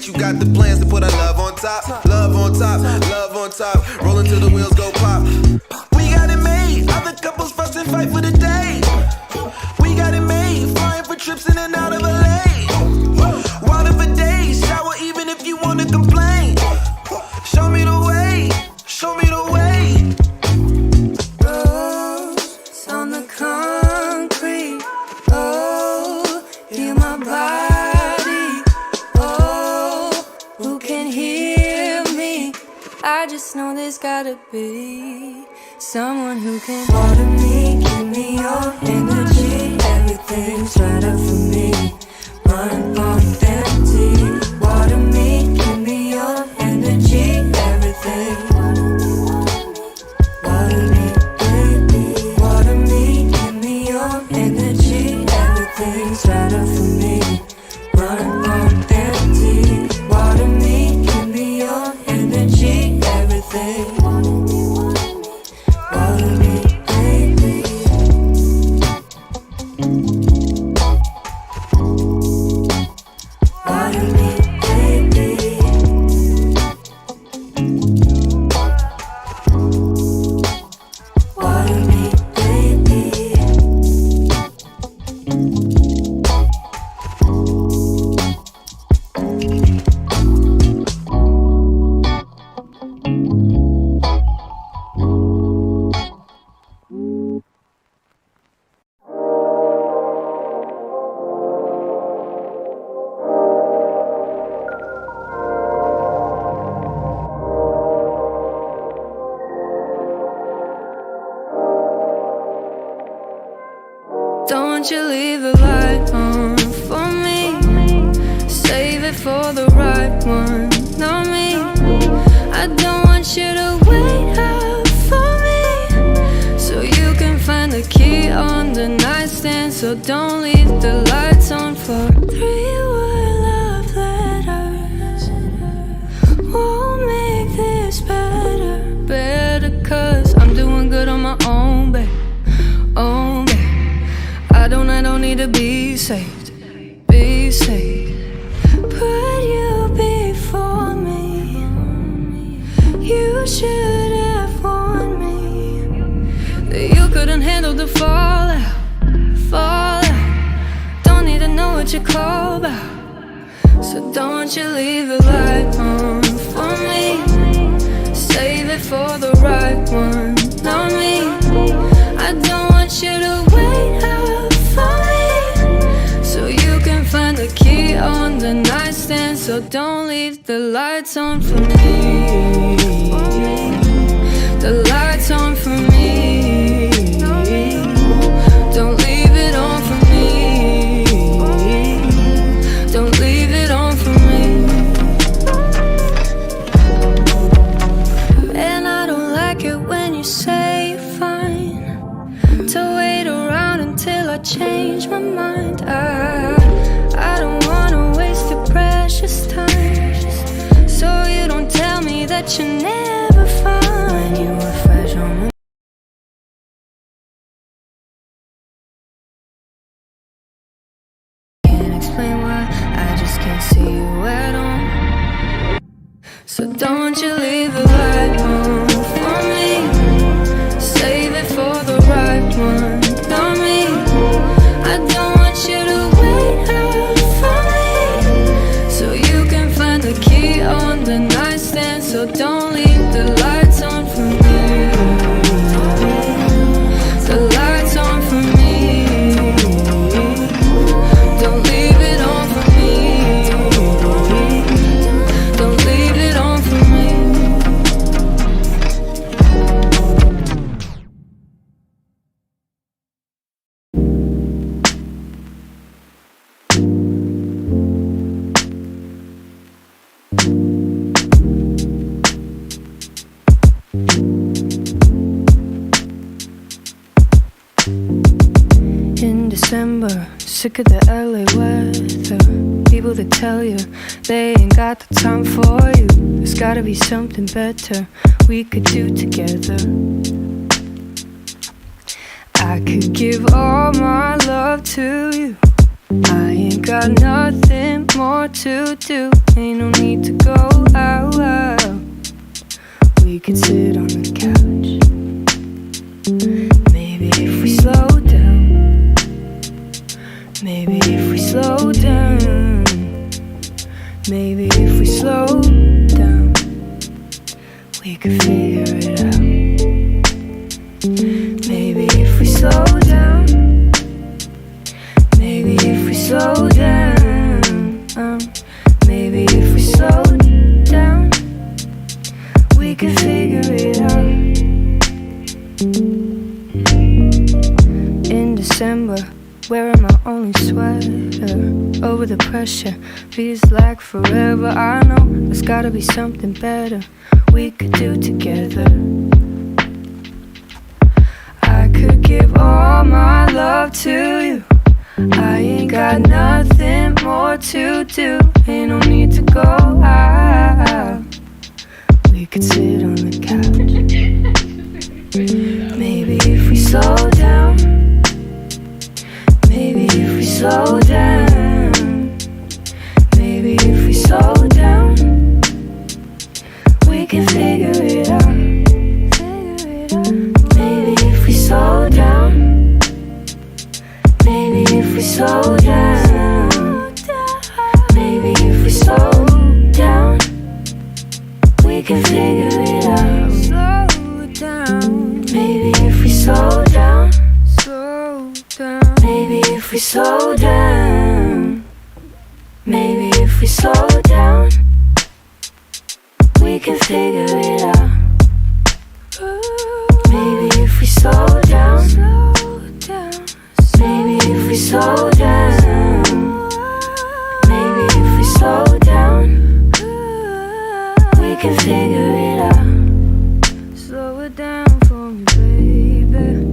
you got the plans to put our love on top. Love on top, love on top. Rolling till the wheels go pop. We got it made. Other couples fuss and fight for the day. We got it made. Flying for trips in and out of LA. Water for days. Shower even if you wanna complain. Show me the way. Show me the way. Rose on the concrete. Oh, feel my body. Oh, who can hear me? I just know there's gotta be someone who can water me, give me your energy. Everything's right up for me. Run on empty. Water me, give me your energy. Everything. Water me, baby. Water me, give me your energy. Everything's right up for me. Run on empty. Water me, give me your energy. Everything. Water me, baby. Water me, baby. Water me, baby. Don't you leave the light on for me. Save it for the right one, not me. I don't want you to wait up for me, so you can find the key on the nightstand. So don't leave the lights on for 3-word love letters. Won't make this better, better, 'cause I'm doing good on my own, babe. Oh, babe. I don't need to be saved, be saved. Put you before me. You should have warned me that you couldn't handle the fallout, fallout. Don't need to know what you're called about, so don't you leave the light on for me. Save it for the right one, not me. I don't want you to wait up for me, so you can find the key on the nightstand. So don't leave the lights on for me. The lights on for me. Don't leave it on for me. Don't leave it on for me. And I don't like it when you say you're fine, to wait around until I change my mind. I don't wanna waste your precious time, so you don't tell me that you never find you were fresh on my. Can't explain why, I just can't see you at all. So don't you leave the light on for me. Save it for the right one, not me. I don't want you to wait up for me, so you can find the key on the nightstand. So don't leave the lights on for me. The lights on for me. Don't leave it on for me. Don't leave it on for me. In December, sick of the LA weather. People that tell you they ain't got the time for you. There's gotta be something better we could do together. I could give all my love to you. I ain't got nothing more to do. Ain't no need to go out. We could sit on the couch. Maybe if we slow down. Maybe if we slow down. Maybe if we slow down, we could figure it out. Maybe if we slow down. Maybe if we slow down. Maybe if we slow down, we could figure it out. In December, wearing my only sweater over the pressure, feels like forever. I know there's gotta be something better we could do together. I could give all my love to you. I ain't got nothing more to do. Ain't no need to go out. We could sit on the couch. Maybe if we slow down. Maybe if we slow down. Maybe if we slow down, we can figure it out. Maybe if we slow down. Maybe if we slow down. Maybe if we slow down, we can figure it out. Slow down. Maybe if we slow down. Slow down. Maybe if we slow down. Maybe if we slow down, we can figure it out. Maybe if we slow down. Maybe if we slow down. Maybe if we slow down, we can figure it out. Slow it down for me, baby.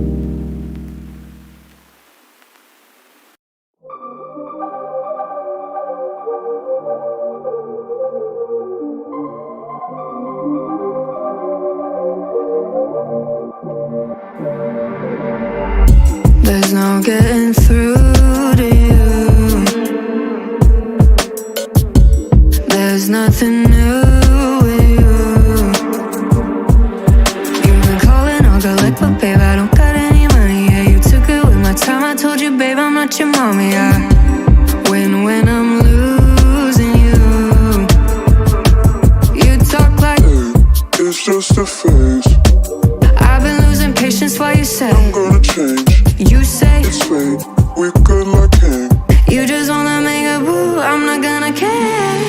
There's no getting through to you. There's nothing new with you. You've been calling all collect, but babe, I don't got any money. Yeah, you took it with my time. I told you, babe, I'm not your mommy. I win when I'm losing you. You talk like, hey, it's just a phase. I've been losing patience while you say I'm gonna change. You say It's fate, we good like hang. you just wanna make a boo, I'm not gonna care.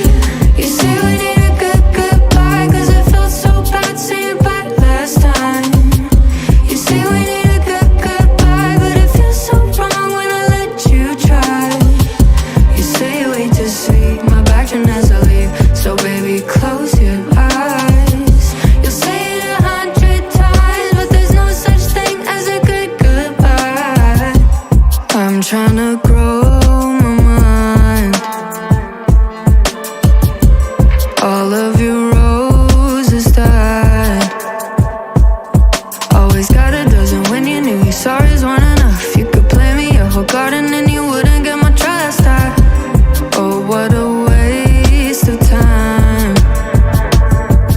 You say we need a good goodbye, cause it felt so bad saying bye last time. You say we need a good goodbye, but it feels so wrong when I let you try. You say you wait to see my back turn as I leave, so baby close your eyes. You'll say it 100 times, but there's no such thing as a good goodbye. I'm tryna grow my mind. All of your roses died. Always got a dozen when you knew your sorries weren't enough. You could play me your whole garden and you wouldn't get my trust back. Oh, what a waste of time.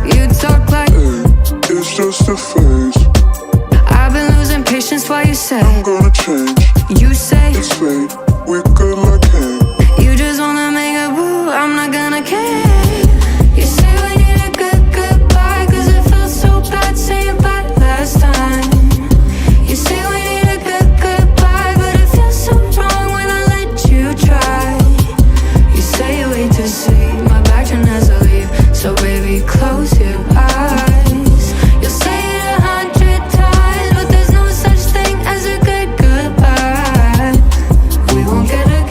You talk like, Hey, it's just a phase. I've been losing patience while you say I'm gonna change. You say It's fate, we good like hang. you just wanna make a boo, I'm not gonna care. You say we need a good goodbye, cause it felt so bad saying bye last time. You say we need a good goodbye, but it feels so wrong when I let you try. You say you wait to see my back turn as I leave, so baby close your eyes. You'll say it 100 times, but there's no such thing as a good goodbye. We won't get a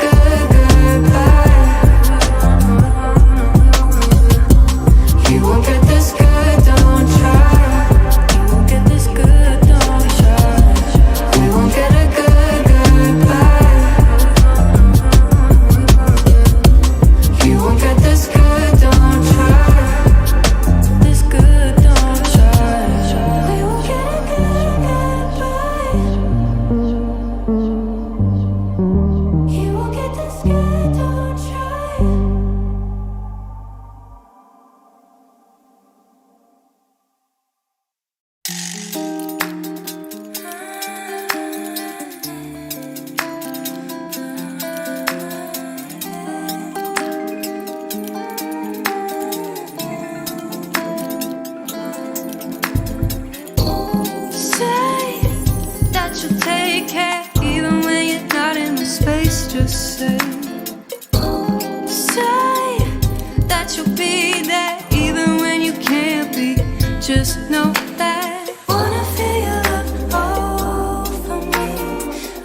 just know that. Wanna feel your love all for me.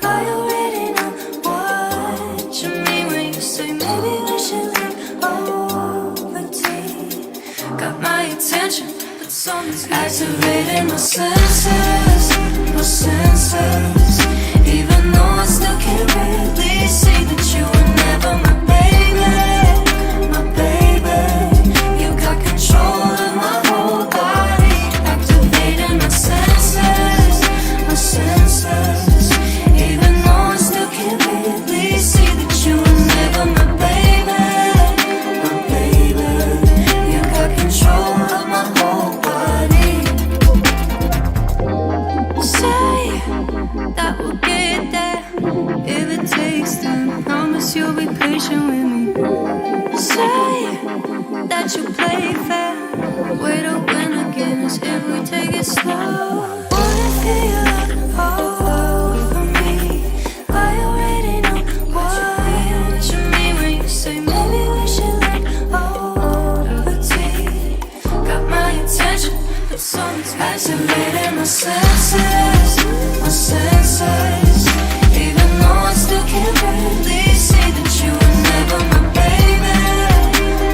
I already know what you mean when you say maybe we should leave over tea. Got my attention, but something's activating my senses, my senses. Even though I still can't really see that you were never my baby, my baby. You got control of my whole body, activating my senses, my senses. Even though I still can't really see that you were never my baby, my baby. You got control of my whole body. Say that we'll get there if it takes time. Promise you'll be patient with me. Say that you play fair. Way to win again is if we take it slow. Wanna feel all for me. I already know what you mean when you say maybe we should let over tea. Got my attention, but something's activating my senses, my senses. Even though I still can't really see that you were never my baby,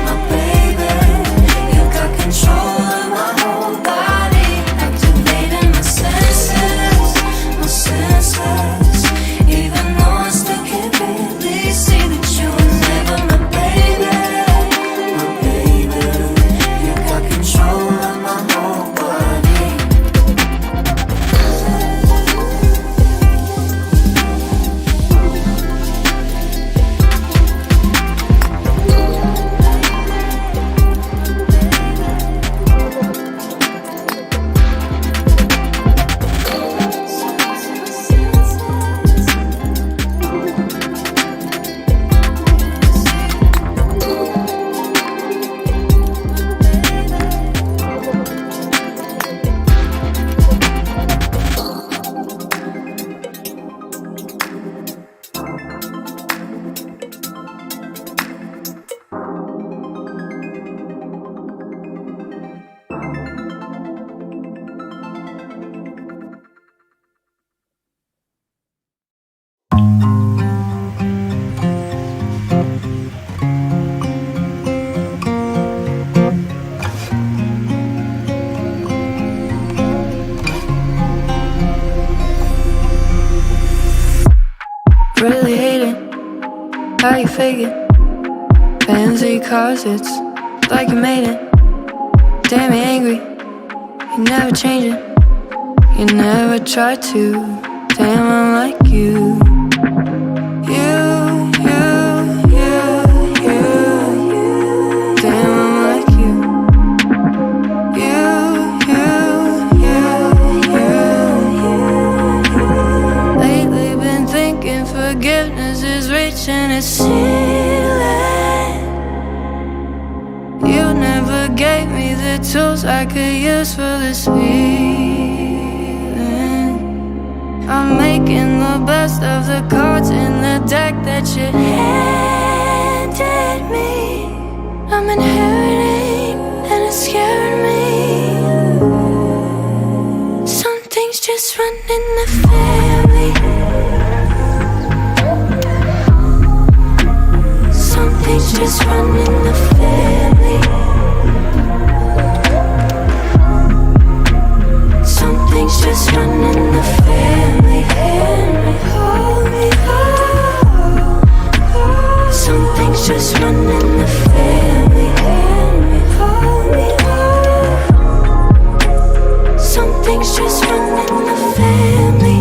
my baby. You got control of my whole body, activating my senses, my senses. Even though I still can't really see that you were never my baby, my baby. You got control of my whole body. Really hate it, how you fake it. Fancy cars, it's like you made it. Damn me angry, you never change it. You never try to, damn I'm like you. Damn I'm like you. Lately been thinking forgiveness is reaching its ceiling. You never gave me the tools I could use for this feeling. I'm making the best of the cards in the deck that you handed me. I'm inheriting and it's scaring me. Some things just run in the family. Some things just run in the family. Some things just run in the family. Hold me up. Some things just run in the family. Hold me up. Some things just run in the family.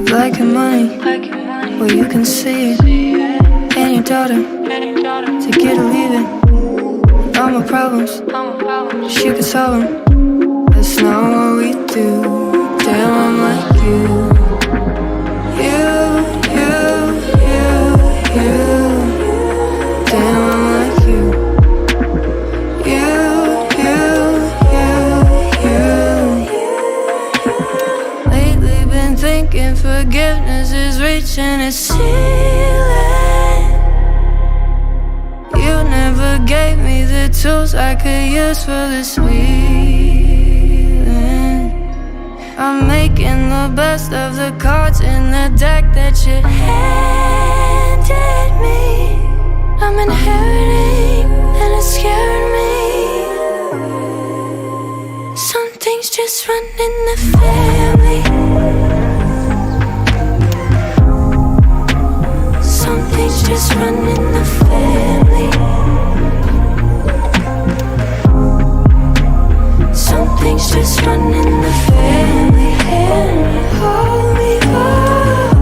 Like your money, well you can see it. And your daughter, take it or leave it. All my problems, she can solve them. That's not what we do. Damn, I'm like you. Damn, I'm like you. thinking forgiveness is reaching its ceiling. You never gave me the tools I could use for this feeling. I'm making the best of the cards in the deck that you handed me. I'm inheriting and it's scaring me. Some things just run in the family. Some things just run in the family. Some things just run in the family. Hold me up.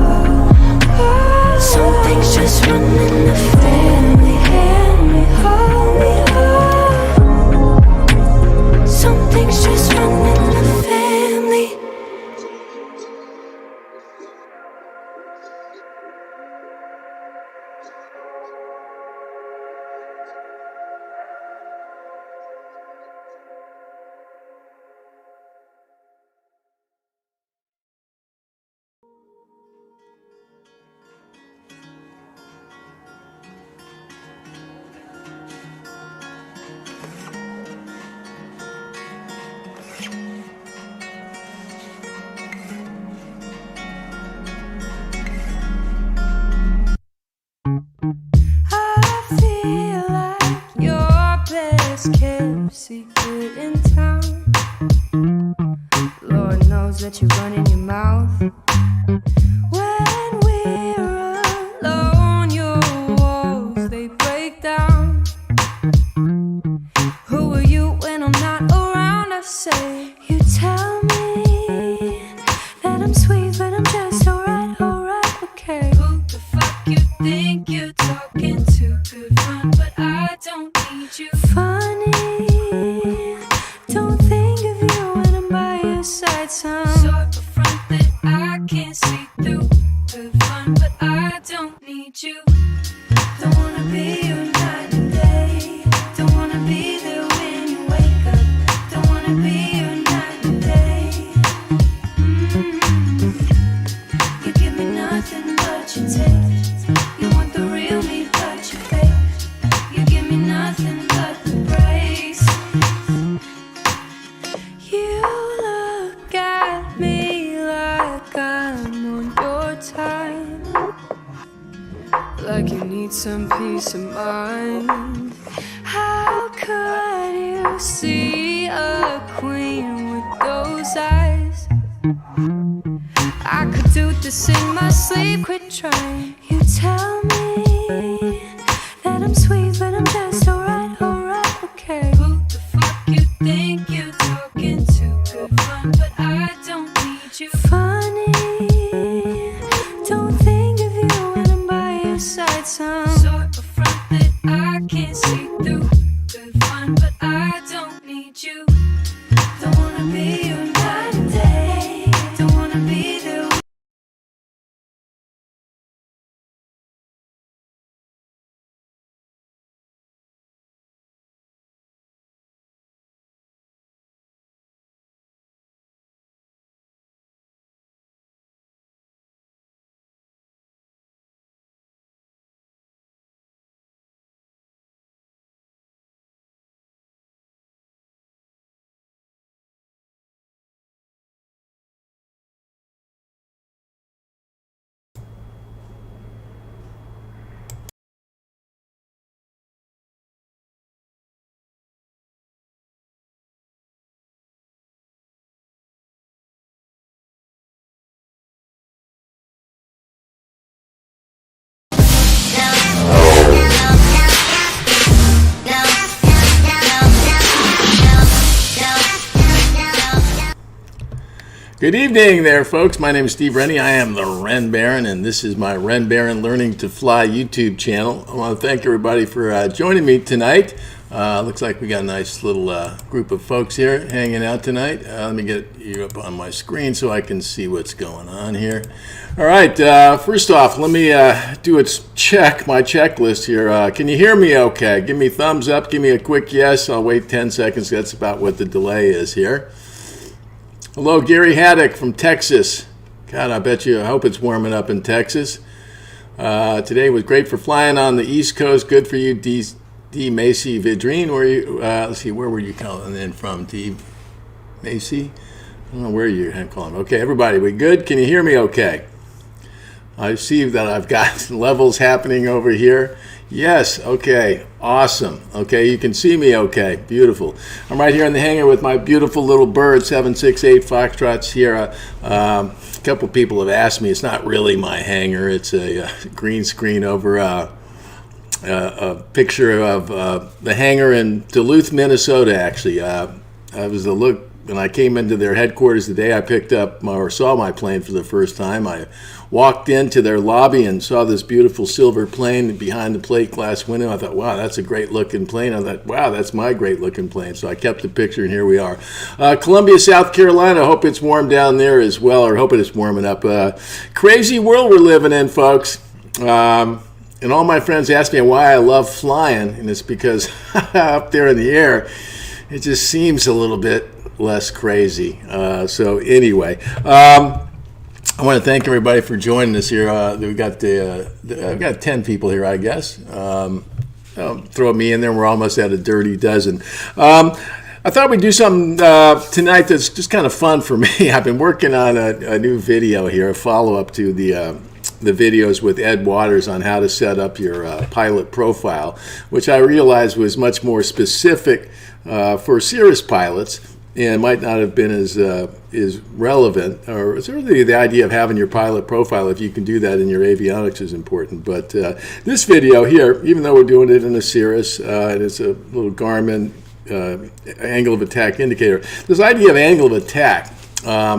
Some things just run in the family. Hold me up. Some things just run in the family. Kept secret in town. Lord knows that you run in your mouth. When we're alone, your walls they break down. Who are you when I'm not around? I say you tell me that I'm sweet, but I'm just alright, okay. Who the fuck you think you're talking to? Good fun, but I don't need you. Don't think of you when I'm by your side, son. Sort of front that I can't see through. Good fun, but I don't need you. Don't wanna be your night and day. Don't wanna be there when you wake up. Don't wanna be your night and day. You give me nothing but you take. You want the real me, but you fake. You give me nothing but the praise. You look at me like I'm on your time, like you need some peace of mind. How could you see a queen with those eyes? I could do this in my sleep, quit trying. You tell me that I'm sweet, but I'm just alright, okay. Who the fuck you think you're talking to? Good fun, but I don't need you. Funny, don't think of you when I'm by your side, son. Sort of front that I can't see through. Good fun, but I don't need you. Don't wanna be your night and day. Don't wanna be there. Good evening there, folks. My name is Steve Rennie. I am the Ren Baron, and this is my Ren Baron Learning to Fly YouTube channel. I want to thank everybody for joining me tonight. Looks like we got a nice little group of folks here hanging out tonight. Let me get you up on my screen so I can see what's going on here. All right, first off, let me do my checklist here. Can you hear me okay? Give me a thumbs up, give me a quick yes. I'll wait 10 seconds. That's about what the delay is here. Hello, Gary Haddock from Texas. God, I hope it's warming up in Texas. Today was great for flying on the East Coast. Good for you, D. Macy Vidrine. Let's see, where were you calling in from, D. Macy? I don't know where you're calling. Okay, everybody, we good? Can you hear me okay? I see that I've got levels happening over here. Yes, okay, awesome. Okay, you can see me okay, beautiful. I'm right here in the hangar with my beautiful little bird, 768 Foxtrot Sierra. A couple people have asked me, it's not really my hangar, it's a green screen over a picture of the hangar in Duluth, Minnesota, actually. When I came into their headquarters the day I picked up or saw my plane for the first time, I walked into their lobby and saw this beautiful silver plane behind the plate glass window. I thought, wow, that's a great looking plane. I thought, wow, that's my great looking plane. So I kept the picture, and here we are. Columbia, South Carolina. I hope it's warm down there as well, or hoping it's warming up. Crazy world we're living in, folks. And all my friends ask me why I love flying, and it's because up there in the air, it just seems a little bit less crazy. So anyway, I want to thank everybody for joining us here. We've got I've got 10 people here, I guess. Throw me in there. We're almost at a dirty dozen. I thought we'd do something tonight that's just kind of fun for me. I've been working on a new video here, a follow-up to the videos with Ed Waters on how to set up your pilot profile, which I realized was much more specific for Cirrus pilots and might not have been as relevant, or certainly the idea of having your pilot profile, if you can do that in your avionics, is important. But this video here, even though we're doing it in a Cirrus, and it's a little Garmin angle of attack indicator, this idea of angle of attack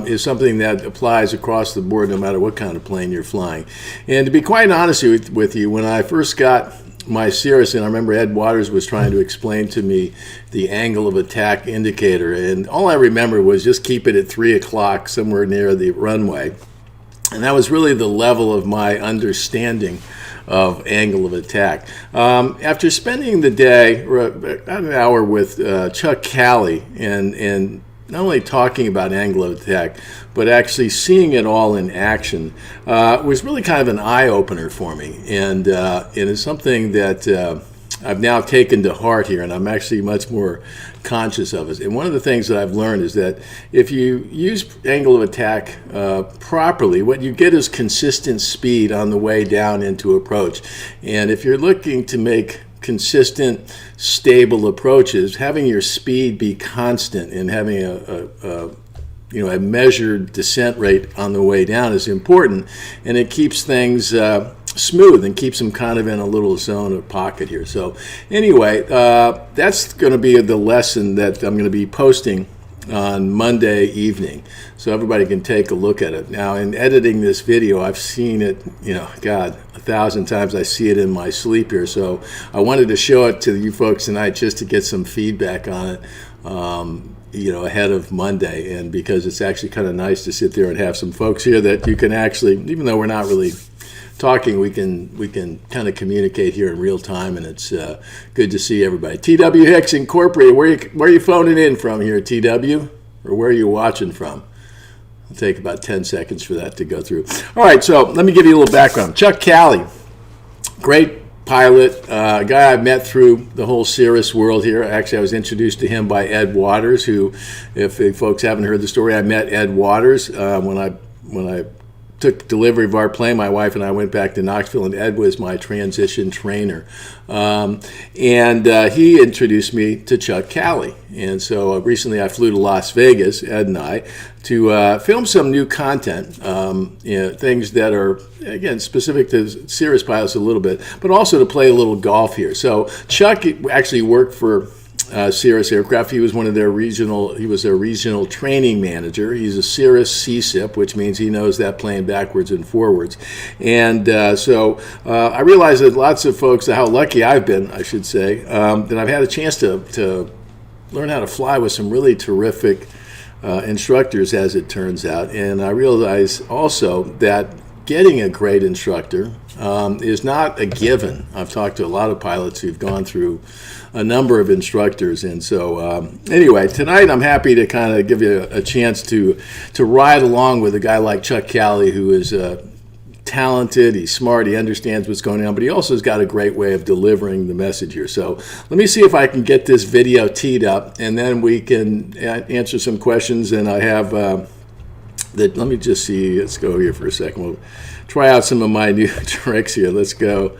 is something that applies across the board no matter what kind of plane you're flying. And to be quite honest with you, when I first got my Cirrus, and I remember Ed Waters was trying to explain to me the angle of attack indicator, and all I remember was just keep it at 3 o'clock somewhere near the runway. And that was really the level of my understanding of angle of attack. After spending the day, about an hour with Chuck Calley, and not only talking about angle of attack, but actually seeing it all in action, was really kind of an eye-opener for me. And it is something that I've now taken to heart here, and I'm actually much more conscious of it. And one of the things that I've learned is that if you use angle of attack properly, what you get is consistent speed on the way down into approach. And if you're looking to make consistent, stable approaches, having your speed be constant and having a measured descent rate on the way down is important, and it keeps things smooth and keeps them kind of in a little zone of pocket here. So anyway, that's going to be the lesson that I'm going to be posting on Monday evening, so everybody can take a look at it. Now, in editing this video, I've seen it, 1,000 times. I see it in my sleep here, so I wanted to show it to you folks tonight just to get some feedback on it, ahead of Monday, and because it's actually kind of nice to sit there and have some folks here that you can actually, even though we're not really talking, we can kind of communicate here in real time, and it's good to see everybody. TW Hicks Incorporated, where are you phoning in from here, TW? Or where are you watching from? It'll take about 10 seconds for that to go through. All right, so let me give you a little background. Chuck Calley, great pilot, a guy I've met through the whole Cirrus world here. Actually, I was introduced to him by Ed Waters, who, if folks haven't heard the story, I met Ed Waters when I took delivery of our plane. My wife and I went back to Knoxville, and Ed was my transition trainer. And he introduced me to Chuck Calley. And so recently I flew to Las Vegas, Ed and I, to film some new content, things that are, again, specific to Cirrus pilots a little bit, but also to play a little golf here. So Chuck actually worked for Cirrus Aircraft. He was their regional training manager. He's a Cirrus CSIP, which means he knows that plane backwards and forwards. And so I realize that lots of folks, how lucky I've been, I should say, that I've had a chance to learn how to fly with some really terrific instructors, as it turns out. And I realize also that getting a great instructor is not a given. I've talked to a lot of pilots who've gone through a number of instructors, and so anyway, tonight I'm happy to kind of give you a chance to ride along with a guy like Chuck Calley, who is talented, he's smart, he understands what's going on, but he also has got a great way of delivering the message here. So let me see if I can get this video teed up, and then we can answer some questions. And I have let me just see, let's go here for a second. We'll try out some of my new tricks here. Let's go.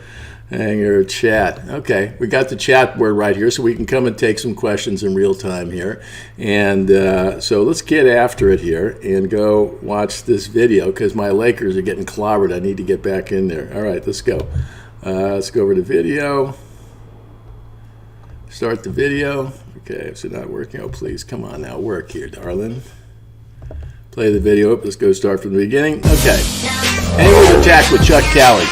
Hangar chat. Okay, we got the chat board right here, so we can come and take some questions in real time here. And so let's get after it here and go watch this video, because my Lakers are getting clobbered. I need to get back in there. All right, let's go. Let's go over to video. Start the video. Okay, is it not working? Oh, please, come on now, work here, darling. Play the video up. Let's go start from the beginning. Okay. Angle of attack with Chuck Calley.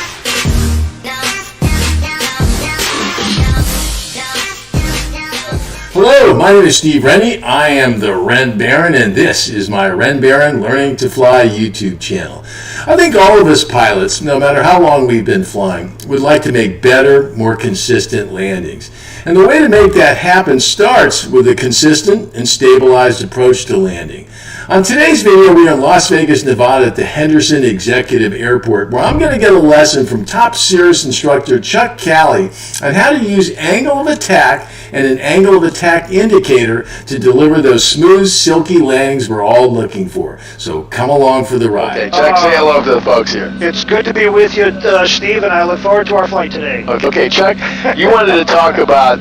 Hello, my name is Steve Rennie. I am the Ren Baron, and this is my Ren Baron Learning to Fly YouTube channel. I think all of us pilots, no matter how long we've been flying, would like to make better, more consistent landings. And the way to make that happen starts with a consistent and stabilized approach to landing. On today's video, we are in Las Vegas, Nevada at the Henderson Executive Airport, where I'm going to get a lesson from top Cirrus instructor Chuck Calley on how to use angle of attack and an angle of attack indicator to deliver those smooth, silky landings we're all looking for. So come along for the ride. Okay, Chuck, say hello to the folks here. It's good to be with you, Steve, and I look forward to our flight today. Okay, Chuck, you wanted to talk about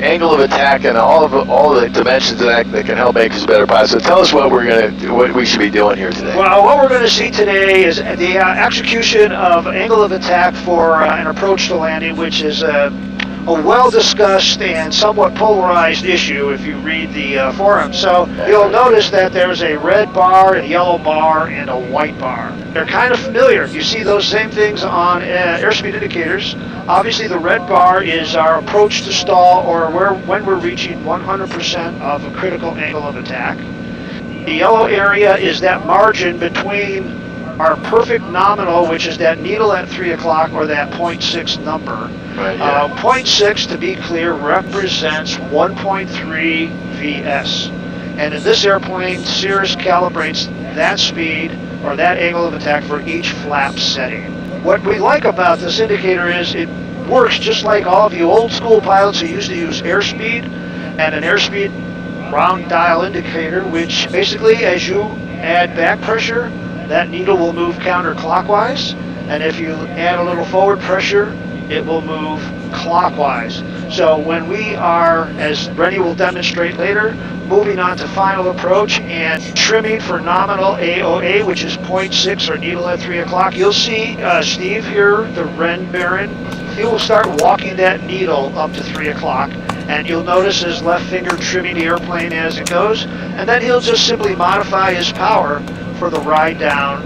angle of attack and all the dimensions of that can help make us better pilots. So tell us what we should be doing here today. Well, what we're going to see today is the execution of angle of attack for an approach to landing, which is a well-discussed and somewhat polarized issue if you read the forum. So you'll notice that there's a red bar, a yellow bar, and a white bar. They're kind of familiar. You see those same things on airspeed indicators. Obviously, the red bar is our approach to stall, or when we're reaching 100% of a critical angle of attack. The yellow area is that margin between our perfect nominal, which is that needle at 3 o'clock, or that 0.6 number. Right, yeah. 0.6, to be clear, represents 1.3 VS. And in this airplane, Cirrus calibrates that speed or that angle of attack for each flap setting. What we like about this indicator is it works just like all of you old school pilots who used to use airspeed and an airspeed round dial indicator, which basically, as you add back pressure, that needle will move counterclockwise, and if you add a little forward pressure, it will move clockwise. So when we are, as Rennie will demonstrate later, moving on to final approach and trimming for nominal AOA, which is 0.6 or needle at 3 o'clock, you'll see Steve here, the Ren Baron, he will start walking that needle up to 3 o'clock. And you'll notice his left finger trimming the airplane as it goes, and then he'll just simply modify his power for the ride down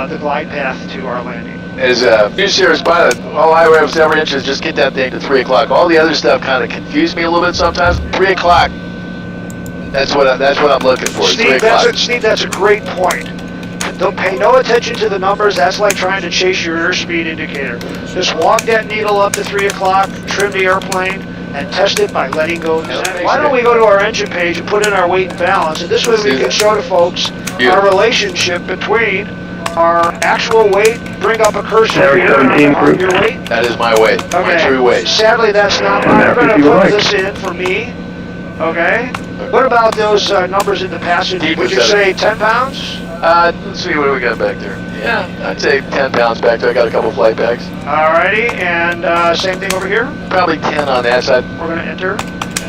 the glide path to our landing. As a new Cirrus pilot, all I was ever interested is just get that thing to 3 o'clock. All the other stuff kind of confused me a little bit sometimes. 3 o'clock, that's what I'm looking for. Steve, that's a great point. Don't pay no attention to the numbers. That's like trying to chase your airspeed indicator. Just walk that needle up to 3 o'clock, trim the airplane, and test it by letting go. Why don't we go to our engine page and put in our weight and balance, and this way we can show to folks our relationship between our actual weight. Bring up a cursor here on your weight. That is my weight, my true weight. Sadly, that's not mine. I'm going to put this in for me. Okay. What about those numbers in the passage? Would you say 10 pounds? Let's see, what do we got back there? Yeah, I'd say 10 pounds back there. I got a couple flight bags. Alrighty, and same thing over here? Probably 10 on that side. We're going to enter.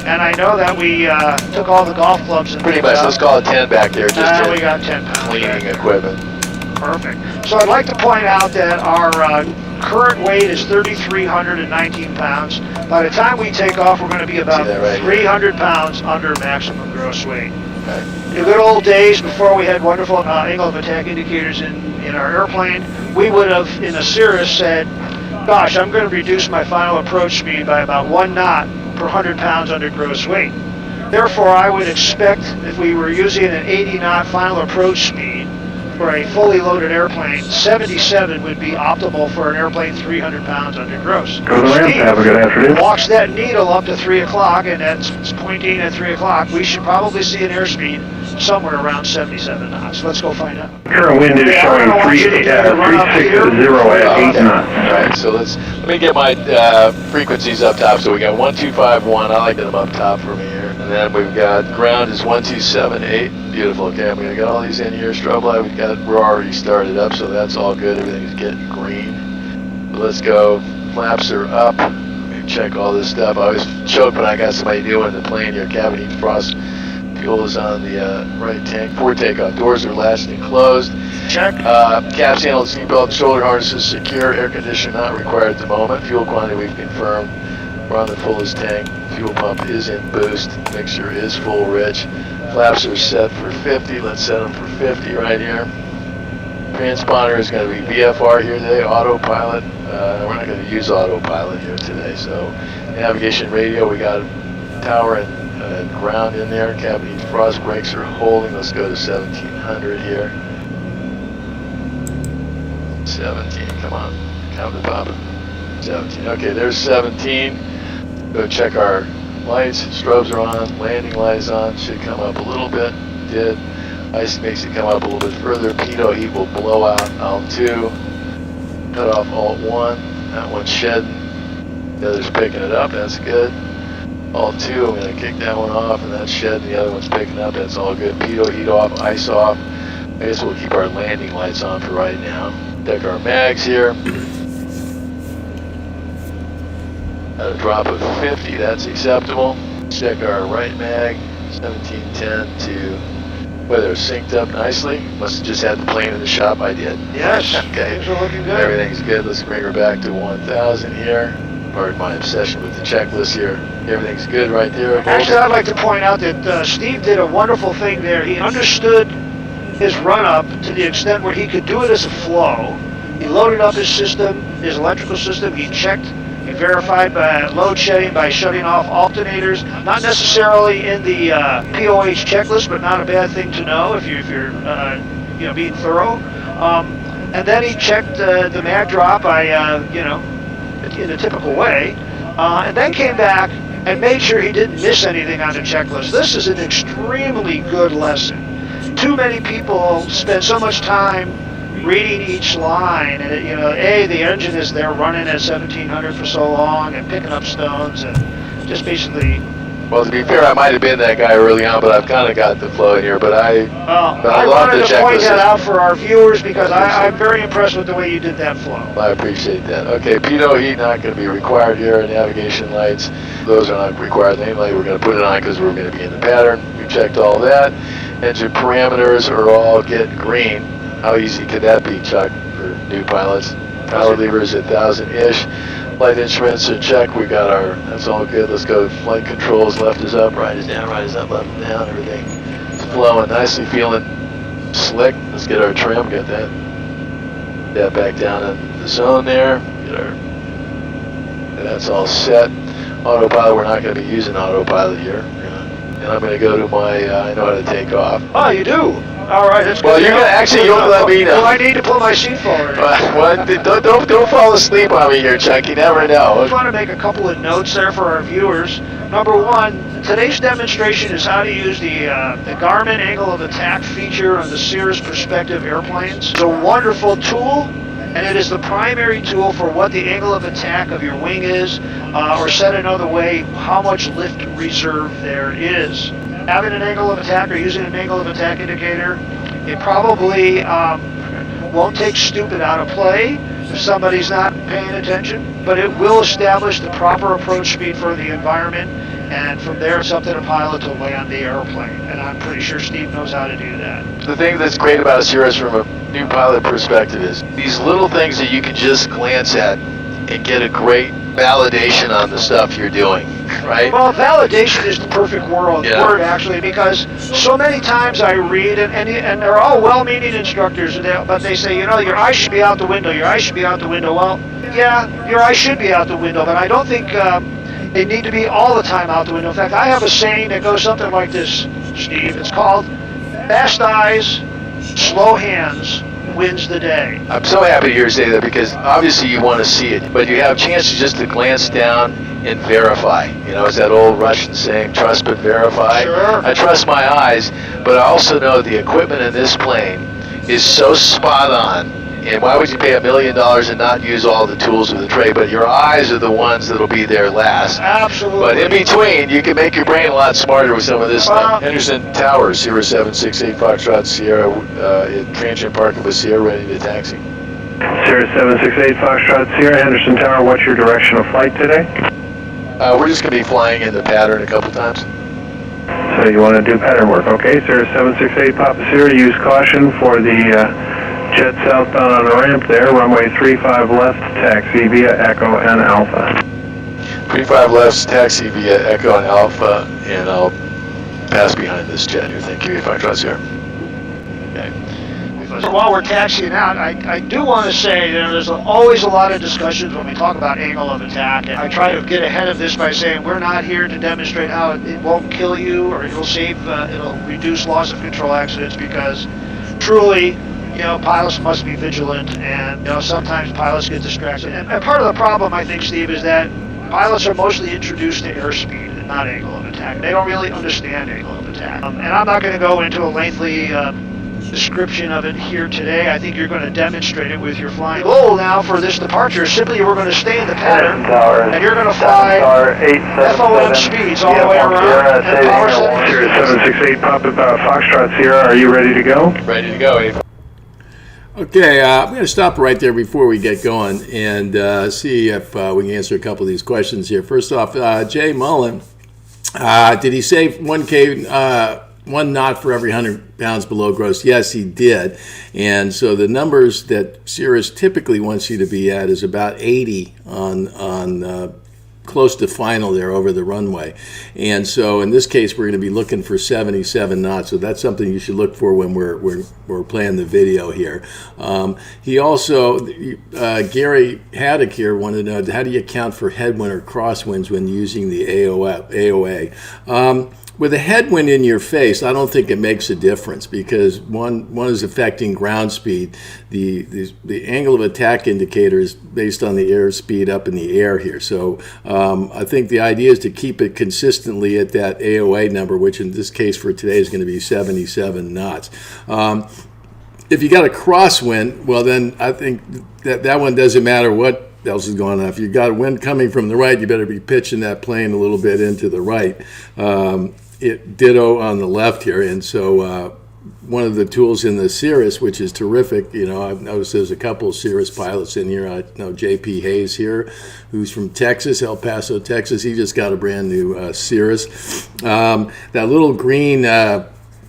And I know that we took all the golf clubs and pretty much, let's call it 10 back there. Just we got 10 pounds. Cleaning equipment. Perfect. So I'd like to point out that our current weight is 3,319 pounds. By the time we take off, we're going to be about 300 pounds under maximum gross weight. Okay. In the good old days, before we had wonderful angle of attack indicators in our airplane, we would have, in a Cirrus, said, gosh, I'm going to reduce my final approach speed by about 1 knot per 100 pounds under gross weight. Therefore, I would expect, if we were using an 80 knot final approach speed, for a fully loaded airplane. 77 would be optimal for an airplane 300 pounds under gross. Go to the ramp. Have a good afternoon. Walks that needle up to 3 o'clock, and that's pointing at 3 o'clock. We should probably see an airspeed somewhere around 77 knots. Let's go find out. Current wind is showing 360 at 8 knots. All right, so let me get my frequencies up top. So we got 1251. I like them up top for me here. And then we've got ground is 1278. Beautiful. Okay, I'm gonna get all these in here. Strobe light, we're already started up, so that's all good. Everything's getting green. So let's go. Flaps are up. Let me check all this stuff. I always choke when I got somebody new in the plane here. Cabin heat frost. Fuel is on the right tank. For takeoff. Doors are latched and closed. Check. Caps handled, seatbelt, shoulder harnesses secure. Air conditioner not required at the moment. Fuel quantity we've confirmed. We're on the fullest tank. Fuel pump is in boost. Mixture is full rich. Flaps are set for 50. Let's set them for 50 right here. Transponder is going to be VFR here today. Autopilot. We're not going to use autopilot here today. So navigation radio. We got tower and ground in there. Cabin heat frost brakes are holding. Let's go to 1700 here. 17. Come on. Count the top. 17. Okay, there's 17. Go check our lights. Strobes are on. Landing light is on. Should come up a little bit. Did. Ice makes it come up a little bit further. Pitot heat will blow out Alt 2. Cut off Alt 1. That one's shedding. The other's picking it up. That's good. Alt 2, I'm going to kick that one off, and that's shedding. The other one's picking up. That's all good. Pitot heat off. Ice off. I guess we'll keep our landing lights on for right now. Check our mags here. At a drop of 50, that's acceptable. Check our right mag, 1710 to, well, they're synced up nicely. Must have just had the plane in the shop. I did. Yes. Okay. Things are looking good. Everything's good. Let's bring her back to 1000 here. Pardon my obsession with the checklist here. Everything's good right there. Actually, I'd like to point out that Steve did a wonderful thing there. He understood his run-up to the extent where he could do it as a flow. He loaded up his system, his electrical system. He checked, he verified by load shedding by shutting off alternators. Not necessarily in the POH checklist, but not a bad thing to know if you're being thorough. And then he checked the mag drop by in a typical way, and then came back and made sure he didn't miss anything on the checklist. This is an extremely good lesson. Too many people spend so much time reading each line, and the engine is there running at 1700 for so long and picking up stones and just basically. Well, to be fair, I might have been that guy early on, but I've kind of got the flow in here. But I love wanted the to point checklist. that out for our viewers because I'm very impressed with the way you did that flow. I appreciate that. Okay, pitot heat not going to be required here. Navigation lights, those are not required. Lane light, we're going to put it on because we're going to be in the pattern. We checked all that. Engine parameters are all getting green. How easy could that be, Chuck, for new pilots? Power levers at 1000-ish. Flight instruments are checked. We got that's all good. Let's go. Flight controls, left is up, right is down, right is up, left is down. Everything is flowing nicely, feeling slick. Let's get our trim, get that back down in the zone there. And that's all set. Autopilot, we're not going to be using autopilot here. And I'm going to go to my, I know how to take off. Oh, you do? All right, that's good. Well, you're going to actually, you'll let me know. Well, I need to pull my seat forward. Don't fall asleep on me here, Chuck. You never know. I just want to make a couple of notes there for our viewers. Number one, today's demonstration is how to use the Garmin angle of attack feature on the Cirrus Perspective airplanes. It's a wonderful tool, and it is the primary tool for what the angle of attack of your wing is, or said another way, how much lift reserve there is. Having an angle of attack or using an angle of attack indicator, it probably won't take stupid out of play if somebody's not paying attention, but it will establish the proper approach speed for the environment, and from there it's up to the pilot to land the airplane, and I'm pretty sure Steve knows how to do that. The thing that's great about a Cirrus from a new pilot perspective is these little things that you can just glance at and get a great validation on the stuff you're doing, right? Well, validation is the perfect word actually, because so many times I read, and they're all well-meaning instructors, but they say, your eyes should be out the window, your eyes should be out the window. Well, yeah, your eyes should be out the window, but I don't think they need to be all the time out the window. In fact, I have a saying that goes something like this, Steve. It's called fast eyes, slow hands wins the day. I'm so happy to hear you say that, because obviously you want to see it, but you have a chance to just to glance down and verify. You know, it's that old Russian saying, trust but verify. Sure. I trust my eyes, but I also know the equipment in this plane is so spot on. And why would you pay $1 million and not use all the tools of the trade? But your eyes are the ones that'll be there last. Absolutely. But in between, you can make your brain a lot smarter with some of this stuff. Henderson Towers, Sierra 768 Foxtrot Sierra, transient parking with Sierra, ready to taxi. Sierra 768 Foxtrot Sierra, Henderson Tower, what's your direction of flight today? We're just going to be flying in the pattern a couple times. So you want to do pattern work. Okay, Sierra 768 Papa Sierra, use caution for the jet southbound on the ramp there, runway 35 left, taxi via Echo and Alpha. 35 left, taxi via Echo and Alpha, and I'll pass behind this jet here. Thank you, Foxtrot Sierra. Okay. So while we're taxiing out, I do want to say, you know, there's always a lot of discussions when we talk about angle of attack, and I try to get ahead of this by saying we're not here to demonstrate how it won't kill you or it'll it'll reduce loss of control accidents, because truly, you know, pilots must be vigilant, and, you know, sometimes pilots get distracted. And part of the problem, I think, Steve, is that pilots are mostly introduced to airspeed and not angle of attack. They don't really understand angle of attack. And I'm not going to go into a lengthy description of it here today. I think you're going to demonstrate it with your flying. The goal now for this departure is simply we're going to stay in the pattern, and you're going to fly FOM speeds all the way around. And power settings. Sierra 768 Papa Foxtrot Sierra, are you ready to go? Ready to go, Ava. Okay, I'm going to stop right there before we get going and see if we can answer a couple of these questions here. First off, Jay Mullen, did he save 1 knot for every 100 pounds below gross? Yes, he did. And so the numbers that Cirrus typically wants you to be at is about 80 on close to final there over the runway. And so in this case, we're going to be looking for 77 knots. So that's something you should look for when we're playing the video here. He also, Gary Haddock here wanted to know, how do you account for headwind or crosswinds when using the AOA? With a headwind in your face, I don't think it makes a difference, because one is affecting ground speed. The angle of attack indicator is based on the airspeed up in the air here. So I think the idea is to keep it consistently at that AOA number, which in this case for today is going to be 77 knots. If you got a crosswind, well then I think that one doesn't matter what else is going on. If you got a wind coming from the right, you better be pitching that plane a little bit into the right. Ditto on the left here. And so one of the tools in the Cirrus, which is terrific, you know, I've noticed there's a couple of Cirrus pilots in here. I know J.P. Hayes here, who's from Texas, El Paso, Texas. He just got a brand new Cirrus. That little green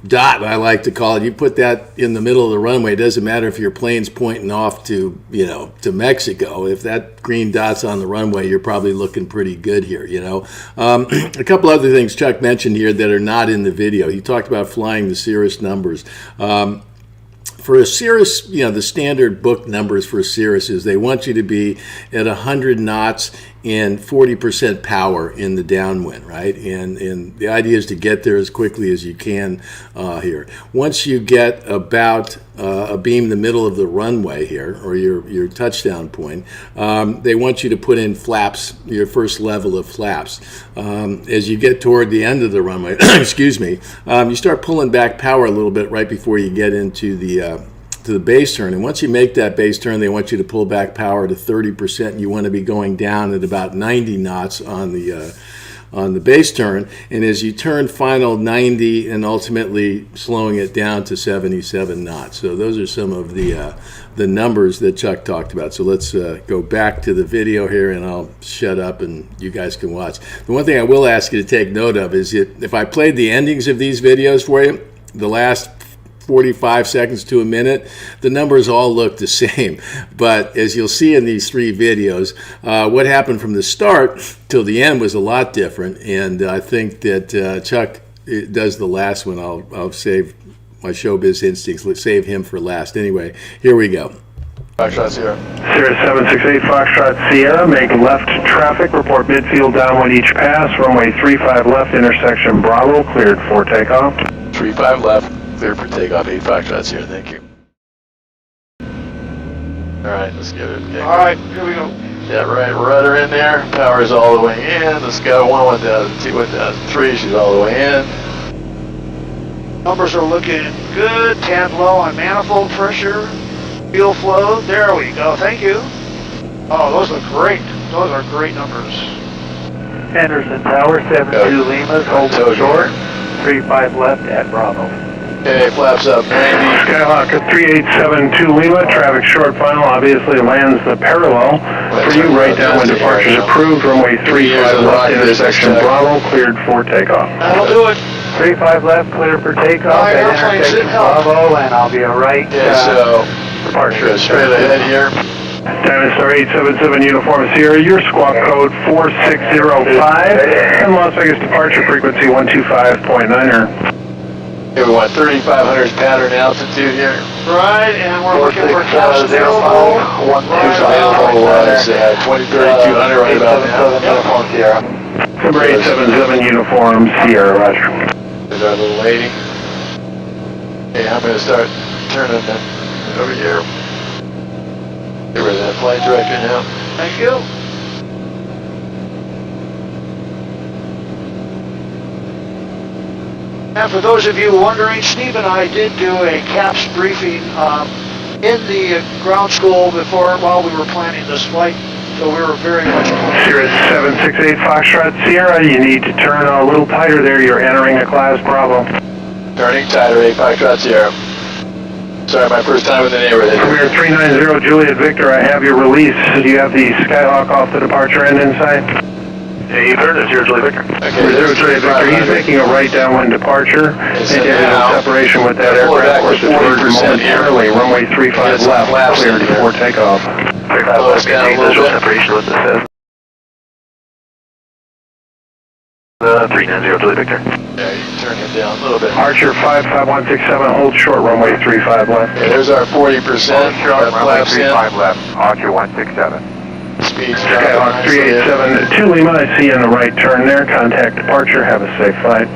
dot, I like to call it, you put that in the middle of the runway. It doesn't matter if your plane's pointing off to, you know, to Mexico. If that green dot's on the runway, you're probably looking pretty good here, you know. A couple other things Chuck mentioned here that are not in the video. He talked about flying the Cirrus numbers. For a Cirrus, you know, the standard book numbers for Cirrus is they want you to be at 100 knots and 40% power in the downwind, right? And the idea is to get there as quickly as you can here. Once you get about a beam in the middle of the runway here, or your touchdown point, they want you to put in flaps, your first level of flaps. As you get toward the end of the runway, excuse me, you start pulling back power a little bit right before you get into the base turn. And once you make that base turn, they want you to pull back power to 30%. You want to be going down at about 90 knots on the base turn. And as you turn final 90 and ultimately slowing it down to 77 knots. So those are some of the numbers that Chuck talked about. So let's go back to the video here, and I'll shut up and you guys can watch. The one thing I will ask you to take note of is if I played the endings of these videos for you, the last 45 seconds to a minute, the numbers all look the same. But as you'll see in these 3 videos, what happened from the start till the end was a lot different. And I think that Chuck does the last one. I'll save my showbiz instincts. Let's save him for last. Anyway, here we go. Foxtrot Sierra. Sierra 768 Foxtrot Sierra, make left traffic, report midfield downwind each pass, runway 35 left, intersection Bravo, cleared for takeoff. 35 left, cleared for takeoff, 8 Foxtrot Sierra, thank you. All right, let's get it. Okay, All right, here we go. Yeah, right, rudder in there. Power's all the way in. Let's go. 1,002, 1,003. She's all the way in. Numbers are looking good. Tad low on manifold pressure. Fuel flow. There we go. Thank you. Oh, those look great. Those are great numbers. Anderson Tower, 72 Lima's, hold short. 35 left at Bravo. Okay, flaps up 90. Skyhawk at 3872 Lima, traffic short final, obviously lands the parallel. For you, right downwind departures approved, runway 35 left, intersection Bravo, cleared for takeoff. That'll do it. 35 left, clear for takeoff My at airplane's intersection in hell. Bravo, and I'll be a right So, departure. go straight ahead here. Dinosaur 877 Uniform Sierra, your squawk code 4605, and Las Vegas departure frequency 125.9er. Okay, we want 3,500 pattern altitude here. Right, and we're looking for caps available. Who's available was 3,200 right about now. Uniform Sierra. Number 877 Uniform Sierra, roger. There's our little lady. Okay, I'm going to start turning them over here. Get rid of that flight director now. Thank you. And for those of you wondering, Steve and I did do a CAPS briefing in the ground school before while we were planning this flight, so we were very much Sierra 768 Foxtrot Sierra, you need to turn a little tighter there, you're entering a class Bravo. Turning tighter, 8 Foxtrot Sierra. Sorry, my first time in the neighborhood. Premier 390 Juliet Victor, I have your release. Do you have the Skyhawk off the departure end in sight? Yeah, you heard it, 0 Juliet Victor. Okay, Zero Juliet Victor, he's making a right downwind departure. Okay, so and in now, separation with that pull it back aircraft, to course it's 40% momentarily. Runway 35 some left, flaps cleared in here. for takeoff. 35 Slow us down a little bit. separation with this is. 390 Juliet Victor. Yeah, you can turn it down a little bit. Archer 55167, hold short, runway 35 left. Okay, there's our 40%. Flaps in. left, Archer 167. Speed's Skyhawk dropping nicely. 387 Lima, I see you in the right turn there. Contact departure, have a safe flight.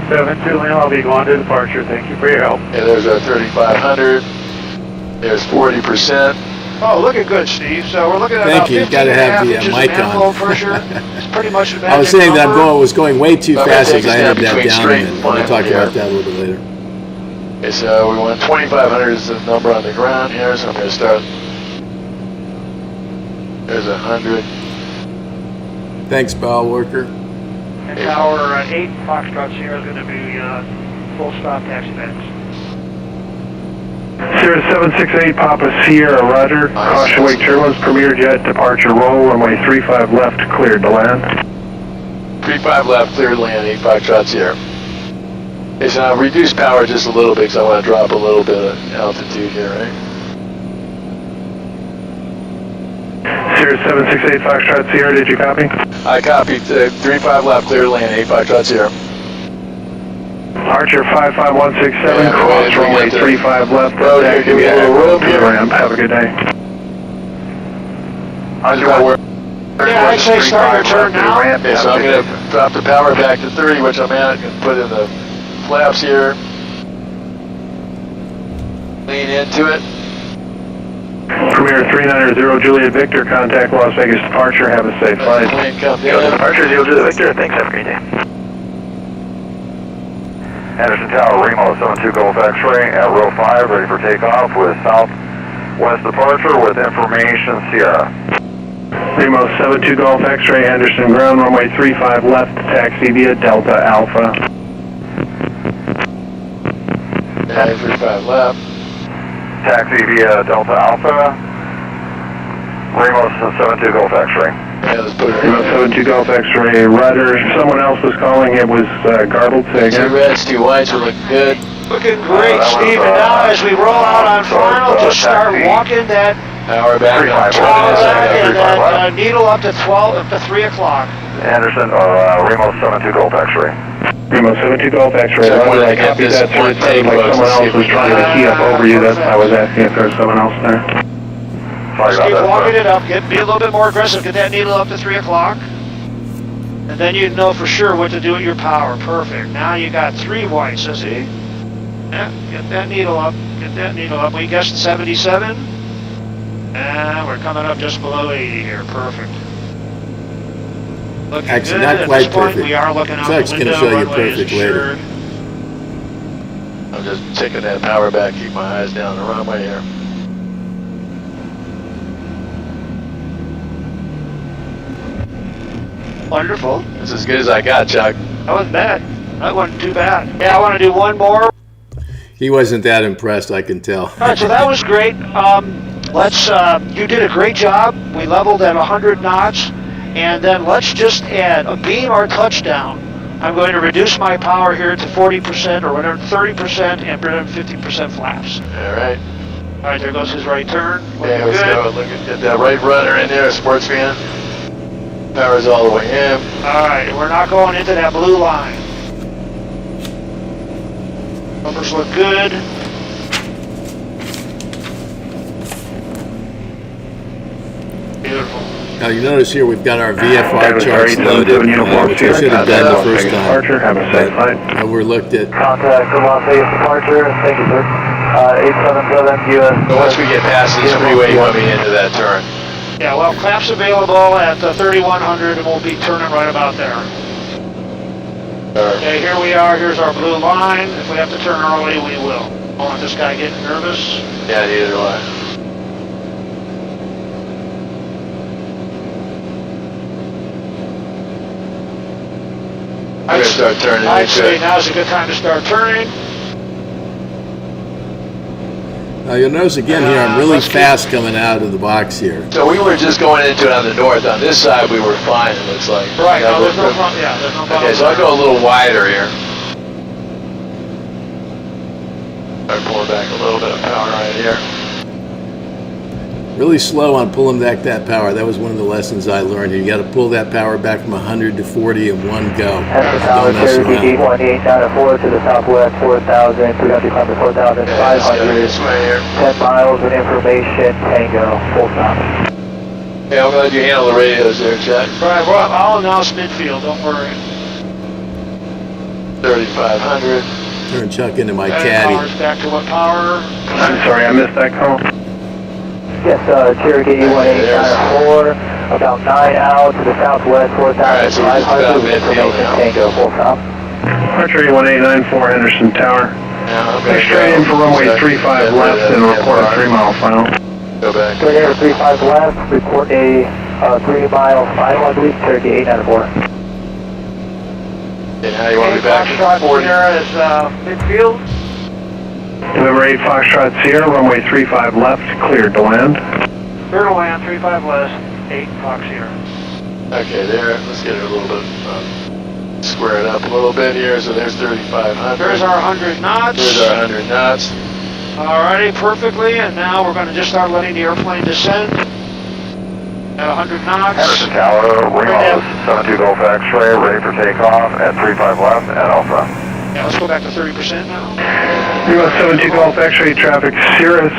72 Lima, I'll be going to departure. Thank you for your help. Okay, there's our 3,500. There's 40%. Oh, looking good, Steve. So we're looking at Thank about you. You 15 gotta and a have half the, inches of mic on. manifold pressure. It's pretty much a I was magic saying that number. was going way too Okay, fast take as us I down had that between down, straight and we'll flying talk here. about that a little bit later. Okay, so we want 2,500 is the number on the ground here, so I'm going to start. There's 100. Thanks, Bow Worker. And tower 8 Foxtrot Sierra is going to be full stop taxi banks. Sierra 768 Papa Sierra, roger. Caution wake turbulence, Premier Jet departure roll, runway 35 left, cleared to land. 35 left, clear to land, 8 Foxtrot Sierra. Okay, so now reduce power just a little bit because I want to drop a little bit of altitude here, right? Sierra 768 Foxtrot Sierra, did you copy? I copied 35 left, clear to land, 8 Foxtrot Sierra. Archer 55167, Yeah, cross we runway get the 35 left. road here, give me a little room to the here. ramp. Have a good day. Yeah, I'd say start your turn now. Okay, so I'm going to drop the power back to 30, which I'm at, and put in the flaps here. Lean into it. Premier 390 Juliet Victor, contact Las Vegas departure. Have a safe flight. Plane comes in. Departure 0 Juliet Victor. Thanks. Have a great day. Anderson Tower, Remo 72 Golf X-ray at row 5, ready for takeoff with southwest departure with information Sierra. Remo 72 Golf X-ray, Anderson ground, runway 35 left, taxi via Delta Alpha. Yeah, 35 left. Taxi via Delta Alpha. Remo 72 Golf X-ray. Yeah, let's put it Remo in. 72 Golf X-ray, rudder. Someone else was calling, it was garbled. Say Two again. reds, 2 whites, we're looking good. Looking great, Steve. And now as we roll out on final, just start walking that Power back on. power back and that needle up to 3 o'clock. Anderson, Remo 72 Golf X-ray. Remo 72 Golf X-ray, Check rudder. when I I get copied this that, sir. one It sounded tape, like folks, someone let's see else if was we trying to key up over you. That's why I was asking if there was someone else there. Just keep walking it up. Be a little bit more aggressive. Get that needle up to 3 o'clock. And then you know for sure what to do with your power. Perfect. Now you got 3 whites, see? Yeah, get that needle up. Get that needle up. We guessed 77. And we're coming up just below 80 here. Perfect. Looking Actually, good. not At quite this point, perfect. we are looking out Chuck's the gonna window. show you Runway is perfect later. assured. I'm just taking that power back, keep my eyes down the runway here. Wonderful. It's as good as I got, Chuck. That wasn't bad. That wasn't too bad. Yeah, I want to do one more. He wasn't that impressed, I can tell. All right, so that was great. You did a great job. We leveled at 100 knots. And then let's just add a beam or touchdown. I'm going to reduce my power here to 40% or whatever, 30%, and bring in 50% flaps. All right. All right, there goes his right turn. Yeah, Looking let's good. go. Look at get that right runner in there, sports fan. Power's all the way in. All right, we're not going into that blue line. Numbers look good. Beautiful. Now you notice here we've got our VFR charts loaded, which I should have done the first time. Departure, have a safe flight. I overlooked it. Contact for Las Vegas departure. Thank you, sir. 877 US. So once we get past this freeway, you want me into that turn? Yeah, well, claps available at 3100, and we'll be turning right about there. Okay, here we are. Here's our blue line. If we have to turn early, we will. I don't want this guy getting nervous. Yeah, neither do I. I'm gonna start turning I'd into say it. now's a good time to start turning. Now you'll notice again here, I'm really fast coming out of the box here. So we were just going into it on the north. On this side, we were fine, it looks like. Right, Yeah, no, there's no we're- problem. Yeah, there's no problem. Okay, so I'll go a little wider here. Start pulling back a little bit of power right here. Really slow on pulling back that power. That was one of the lessons I learned. You got to pull that power back from 100 to 40 in one go. That's the tower, Don't mess Cherokee around. 1894 to the southwest, 4,000, 300 climb to Yeah, let's go 4,500. this way here. 10 miles with information, Tango, full stop. Hey, I'm gonna let you handle the radios there, Chuck. Right, well, I'll announce midfield. Don't worry. 3,500. Turn Chuck into my And caddy. power's back to what power? I'm sorry, I missed that call. Yes, Cherokee 1894, about 9 out to the southwest, Alright, so we're just 4,500 about with midfield information, now. Tango, full stop. Archery 1894, Henderson Tower. Now I'm Take gonna straight in for runway Check 35 that left and right report a there. 3-mile final. Go back. Straight air 35 left, report a 3-mile final, I believe, Cherokee 894. Okay, now you want me back Foxtrot at 40. Sierra is midfield. November 8 Foxtrot Sierra, runway 35 left, cleared to land. Clear to land, 35 west, 8 Fox here. Okay, there. Let's get it a little bit, square it up a little bit here. So there's 3,500. There's our 100 knots. There's our 100 knots. Alrighty, perfectly, and now we're going to just start letting the airplane descend at 100 knots. Henderson Tower, Ramos, 72 Golf X-ray, ready for takeoff at 35 left at Alpha. Yeah, let's go back to 30% now. Remo 72 Golf X-ray traffic, Cirrus,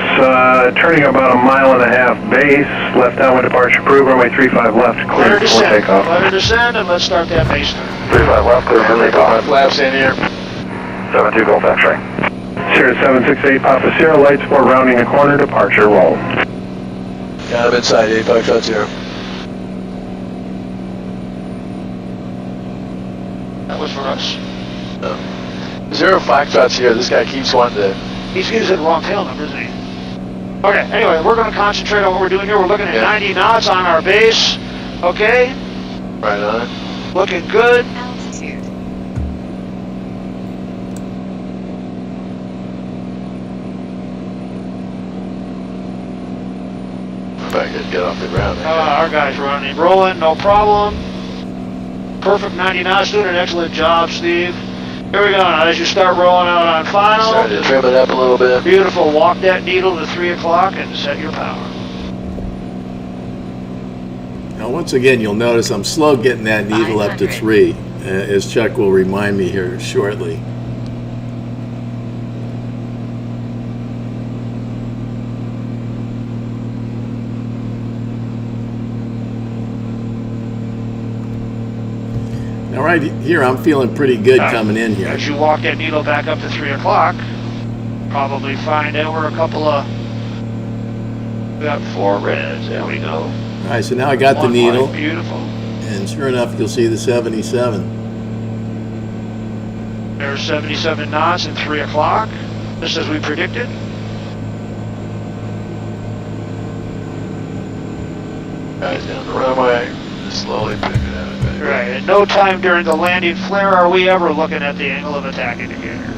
turning about a 1.5 mile base, left downwind departure approved, runway 35 left, Let her cleared for descend. takeoff. Let her descend, and let's start that base turn. 35 left, clear for Put my takeoff. flaps in here. 72 Golf X-ray. Cirrus 768 Papa Sierra, light sport rounding the corner, departure roll. Got him inside 8 Foxtrot Sierra. That was for us. Is there a Foxtrot here? This guy keeps wanting to. He's using the wrong tail number, isn't he? Okay, anyway, we're going to concentrate on what we're doing here. We're looking at Yeah. 90 knots on our base. Okay, Right on it. looking good. If I could get off the ground. Our guy's running, rolling, no problem. Perfect 90 knots, doing an excellent job, Steve. Here we go, now as you start rolling out on final, Starting to trim it up a little bit. beautiful, walk that needle to 3 o'clock and set your power. Now once again, you'll notice I'm slow getting that needle up to 3, as Chuck will remind me here shortly. Now right here, I'm feeling pretty good coming in here. As you walk that needle back up to 3 o'clock, probably find out we're a couple of got 4 reds. There we go. All right, so now I got the One needle, line, beautiful. and sure enough, you'll see the 77. There's 77 knots at 3 o'clock, just as we predicted. Guys down the runway, slowly picking it up. Right, at no time during the landing flare are we ever looking at the angle of attack indicator.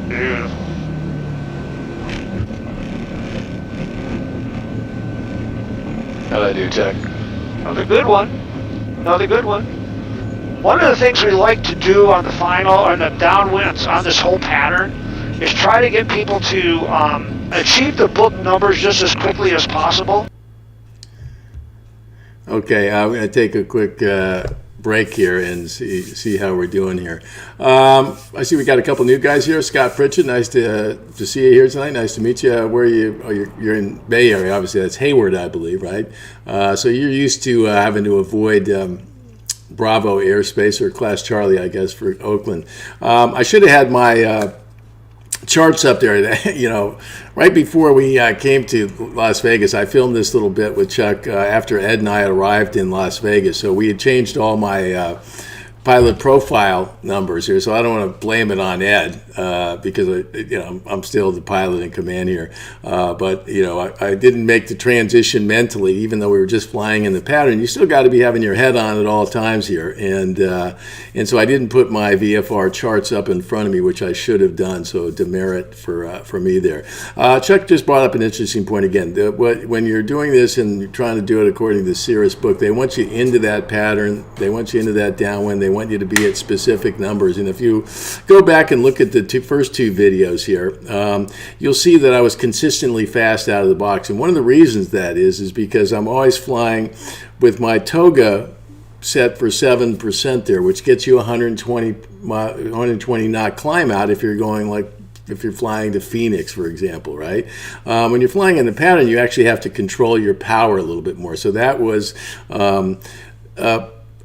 Beautiful. How'd I do, Tech? Another good one. Another good one. One of the things we like to do on the final, on the downwinds, on this whole pattern, is try to get people to achieve the book numbers just as quickly as possible. Okay, I'm going to take a quick break here and see how we're doing here. I see we got a couple new guys here. Scott Pritchett, nice to see you here tonight. Nice to meet you. Where are you? Oh, you're in Bay Area, obviously. That's Hayward, I believe, right? So you're used to having to avoid Bravo airspace, or Class Charlie, I guess, for Oakland. I should have had my charts up there. You know, right before we came to Las Vegas, I filmed this little bit with Chuck after Ed and I arrived in Las Vegas. So we had changed all my pilot profile numbers here, so I don't want to blame it on Ed because I'm still the pilot in command here. But I didn't make the transition mentally, even though we were just flying in the pattern. You still got to be having your head on at all times here, and so I didn't put my VFR charts up in front of me, which I should have done. So demerit for me there. Chuck just brought up an interesting point again. When you're doing this and you're trying to do it according to the Cirrus book, they want you into that pattern. They want you into that downwind. They want you to be at specific numbers. And if you go back and look at the first two videos here, you'll see that I was consistently fast out of the box. And one of the reasons that is because I'm always flying with my toga set for 7% there, which gets you 120 knot climb out if you're going if you're flying to Phoenix, for example, right? When you're flying in the pattern, you actually have to control your power a little bit more. So that was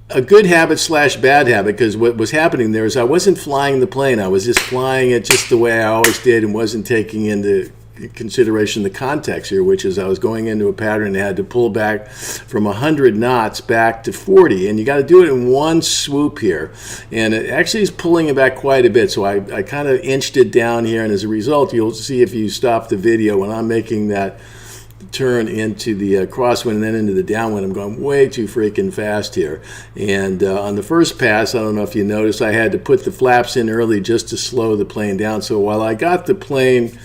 a good habit / bad habit, because what was happening there is I wasn't flying the plane. I was just flying it just the way I always did and wasn't taking into consideration the context here, which is I was going into a pattern and had to pull back from 100 knots back to 40, and you got to do it in one swoop here, and it actually is pulling it back quite a bit. So I kind of inched it down here, and as a result, you'll see if you stop the video when I'm making that turn into the crosswind and then into the downwind, I'm going way too freaking fast here. And on the first pass, I don't know if you noticed, I had to put the flaps in early just to slow the plane down. So while I got the plane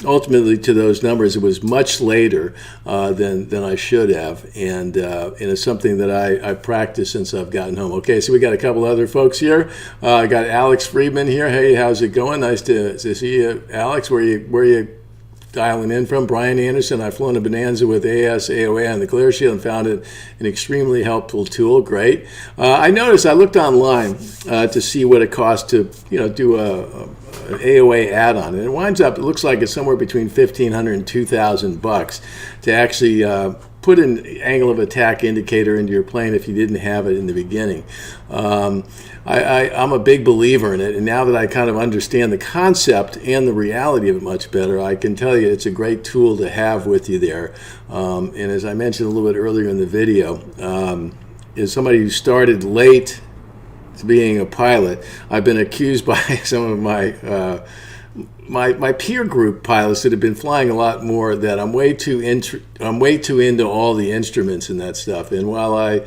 ultimately to those numbers, it was much later than I should have, and it's something that I practiced since I've gotten home. Okay, so we got a couple other folks here. I got Alex Friedman here. Hey, how's it going? Nice to see you, Alex. Where you dialing in from? Brian Anderson. I've flown a Bonanza with AOA on the Clear Shield and found it an extremely helpful tool. Great. I noticed, I looked online to see what it costs to do an AOA add-on, and it winds up, it looks like it's somewhere between $1,500 and $2,000 to actually put an angle of attack indicator into your plane if you didn't have it in the beginning. I'm a big believer in it, and now that I kind of understand the concept and the reality of it much better, I can tell you it's a great tool to have with you there. And as I mentioned a little bit earlier in the video, as somebody who started late to being a pilot, I've been accused by some of my my peer group pilots that have been flying a lot more that I'm way too into all the instruments and that stuff. And while I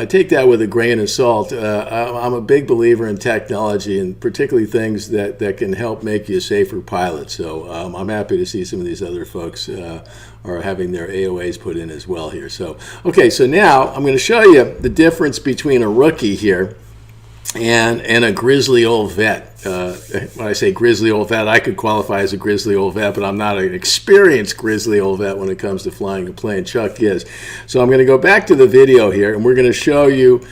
take that with a grain of salt, I'm a big believer in technology, and particularly things that can help make you a safer pilot. So I'm happy to see some of these other folks are having their AOAs put in as well here. So okay, so now I'm going to show you the difference between a rookie here and a grizzly old vet. When I say grizzly old vet, I could qualify as a grizzly old vet, but I'm not an experienced grizzly old vet when it comes to flying a plane. Chuck is. So I'm going to go back to the video here, and we're going to show you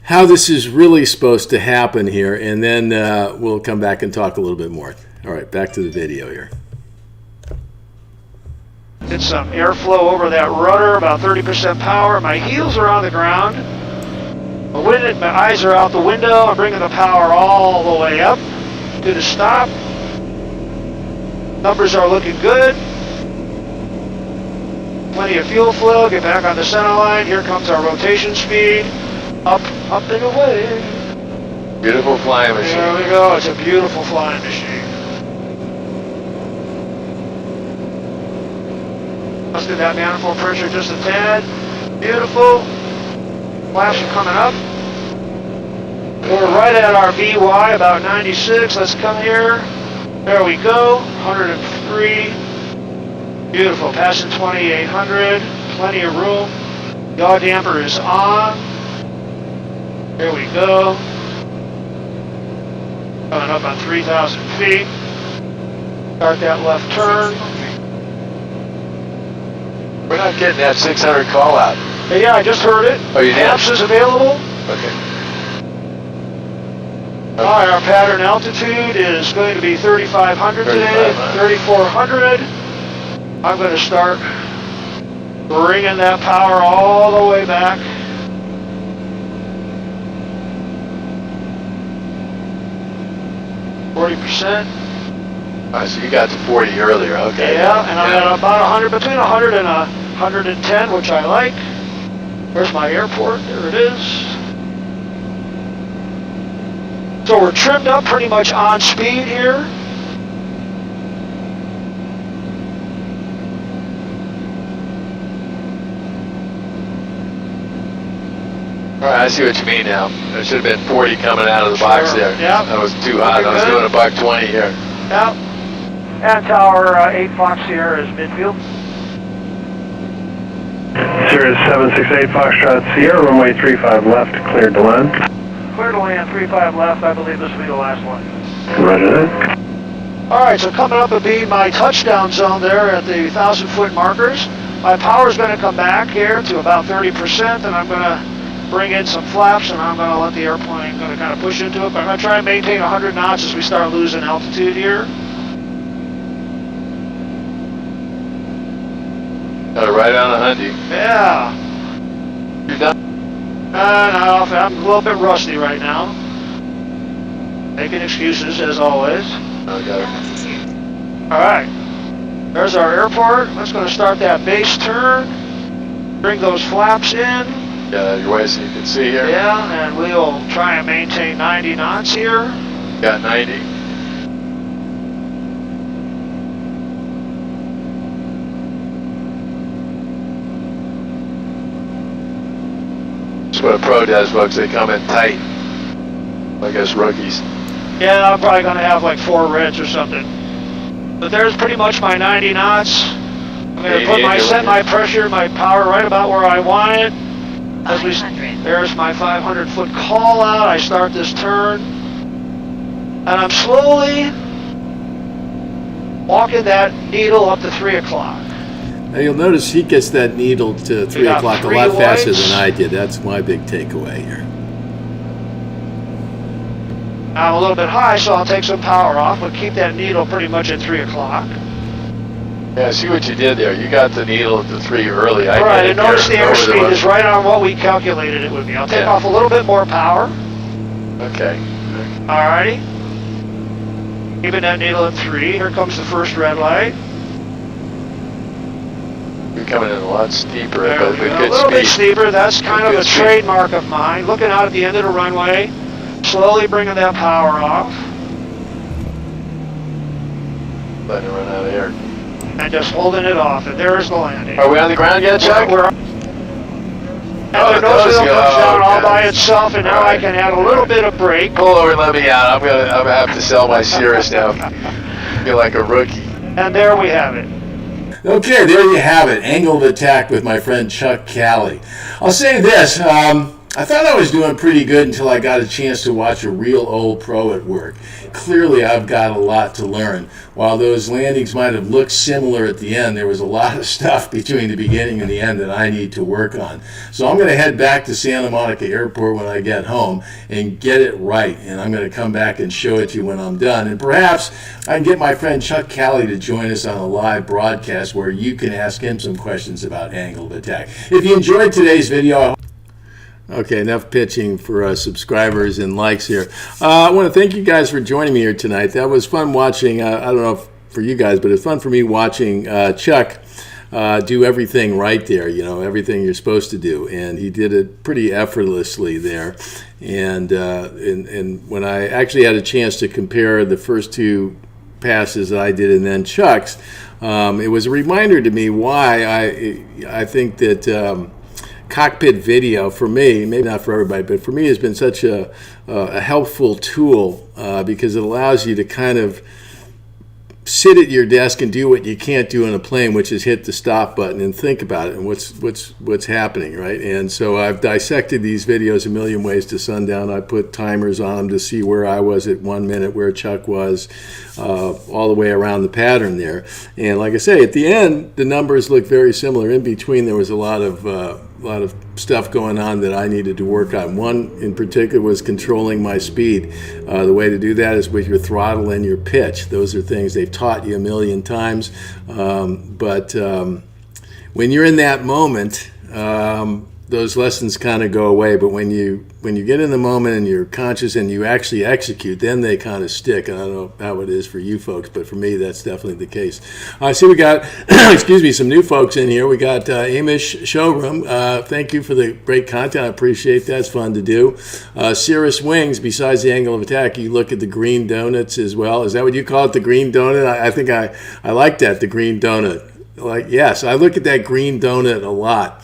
how this is really supposed to happen here, and then we'll come back and talk a little bit more. All right, back to the video here. Get some airflow over that rudder, about 30% power. My heels are on the ground. My eyes are out the window. I'm bringing the power all the way up to the stop. Numbers are looking good. plenty of fuel flow. Get back on the center line. Here comes our rotation speed. Up, up and away. Beautiful flying machine. There we go. It's a beautiful flying machine. Adjusted that manifold pressure just a tad. Beautiful. Flaps are coming up. We're right at our VY, about 96. Let's come here. There we go. 103. Beautiful. Passing 2800. Plenty of room. Yaw damper is on. There we go. Coming up on 3,000 feet. Start that left turn. We're not getting that 600 call out. Hey, yeah, I just heard it. Oh, you did? Maps is available. Okay. All right, our pattern altitude is going to be 3,500 today, 3,400. I'm going to start bringing that power all the way back. %. All right, so you got to 40 earlier, okay. Yeah, and I'm at about 100, between 100 and 110, which I like. Where's my airport? There it is. So we're trimmed up pretty much on speed here. All right, I see what you mean now. There should have been 40 coming out of the box there. Yeah. That was too hot. I was doing a $120 here. Yep. And Tower 8 Fox Sierra is midfield. Cirrus 768 Foxtrot Sierra, runway 35 left, cleared to land. Clear to land, 35 left. I believe this will be the last one. Roger that. All right, so coming up would be my touchdown zone there at the 1,000-foot markers. My power is going to come back here to about 30%, and I'm going to bring in some flaps, and I'm going to let the airplane kind of push into it. But I'm going to try and maintain 100 knots as we start losing altitude here. Got it right on a Hyundai. Yeah. You're done? I'm a little bit rusty right now. Making excuses, as always. I got it. All right. There's our airport. Let's going to start that base turn. Bring those flaps in. Get out of your way so you can see here. Yeah, and we'll try and maintain 90 knots here. Got 90. That's what a pro does, folks. They come in tight. I guess rookies. Yeah, I'm probably going to have like 4 reds or something. But there's pretty much my 90 knots. I'm going to set my pressure, my power right about where I want it. There's my 500-foot call out. I start this turn. And I'm slowly walking that needle up to 3 o'clock. Now you'll notice he gets that needle to 3 o'clock a lot faster than I did. That's my big takeaway here. I'm a little bit high, so I'll take some power off, but keep that needle pretty much at 3 o'clock. Yeah, see what you did there. You got the needle to 3 early. All right, and notice the airspeed is right on what we calculated it would be. I'll take off a little bit more power. Okay. All righty. Keeping that needle at 3. Here comes the first red light. You're coming in a lot steeper, There but we with go. good A little bit speed. steeper. That's kind of Good a speed. trademark of mine. Looking out at the end of the runway. Slowly bringing that power off. Letting it run out of air. And just holding it off. And there's the landing. Are we on the ground yet, Chuck? And the nose wheel comes down all by itself, and now I can add a little bit of brake. Pull over and let me out. I'm gonna have to sell my Cirrus now. Feel like a rookie. And there we have it. Okay, there you have it. Angle of attack with my friend Chuck Calley. I'll say this. I thought I was doing pretty good until I got a chance to watch a real old pro at work. Clearly, I've got a lot to learn. While those landings might have looked similar at the end, there was a lot of stuff between the beginning and the end that I need to work on. So I'm going to head back to Santa Monica Airport when I get home and get it right. And I'm going to come back and show it to you when I'm done. And perhaps I can get my friend Chuck Calley to join us on a live broadcast where you can ask him some questions about angle of attack. If you enjoyed today's video, okay, enough pitching for subscribers and likes here. I want to thank you guys for joining me here tonight. That was fun watching. I don't know if for you guys, but it's fun for me watching Chuck do everything right there, everything you're supposed to do. And he did it pretty effortlessly there. And when I actually had a chance to compare the first two passes that I did and then Chuck's, it was a reminder to me why I think that cockpit video, for me, maybe not for everybody, but for me, has been such a helpful tool because it allows you to kind of sit at your desk and do what you can't do in a plane, which is hit the stop button and think about it and what's happening, right? And so I've dissected these videos a million ways to sundown. I put timers on them to see where I was at 1 minute, where Chuck was, all the way around the pattern there. And like I say, at the end, the numbers look very similar. In between, there was a lot of stuff going on that I needed to work on. One in particular was controlling my speed. The way to do that is with your throttle and your pitch. Those are things they've taught you a million times. But when you're in that moment, those lessons kind of go away. But when you get in the moment and you're conscious and you actually execute, then they kind of stick. And I don't know how it is for you folks, but for me, that's definitely the case. I see we got, some new folks in here. We got Amish Showroom. Thank you for the great content. I appreciate that. It's fun to do. Cirrus Wings, besides the angle of attack, you look at the green donuts as well. Is that what you call it, the green donut? I think I like that, the green donut. Yes, I look at that green donut a lot.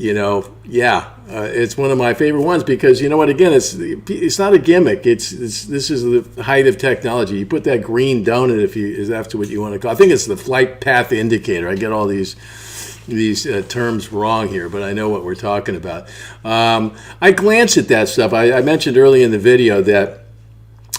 It's one of my favorite ones because you know what? Again, it's not a gimmick. This is the height of technology. You put that green donut if that's what you want to call it. I think it's the flight path indicator. I get all these terms wrong here, but I know what we're talking about. I glance at that stuff. I mentioned early in the video that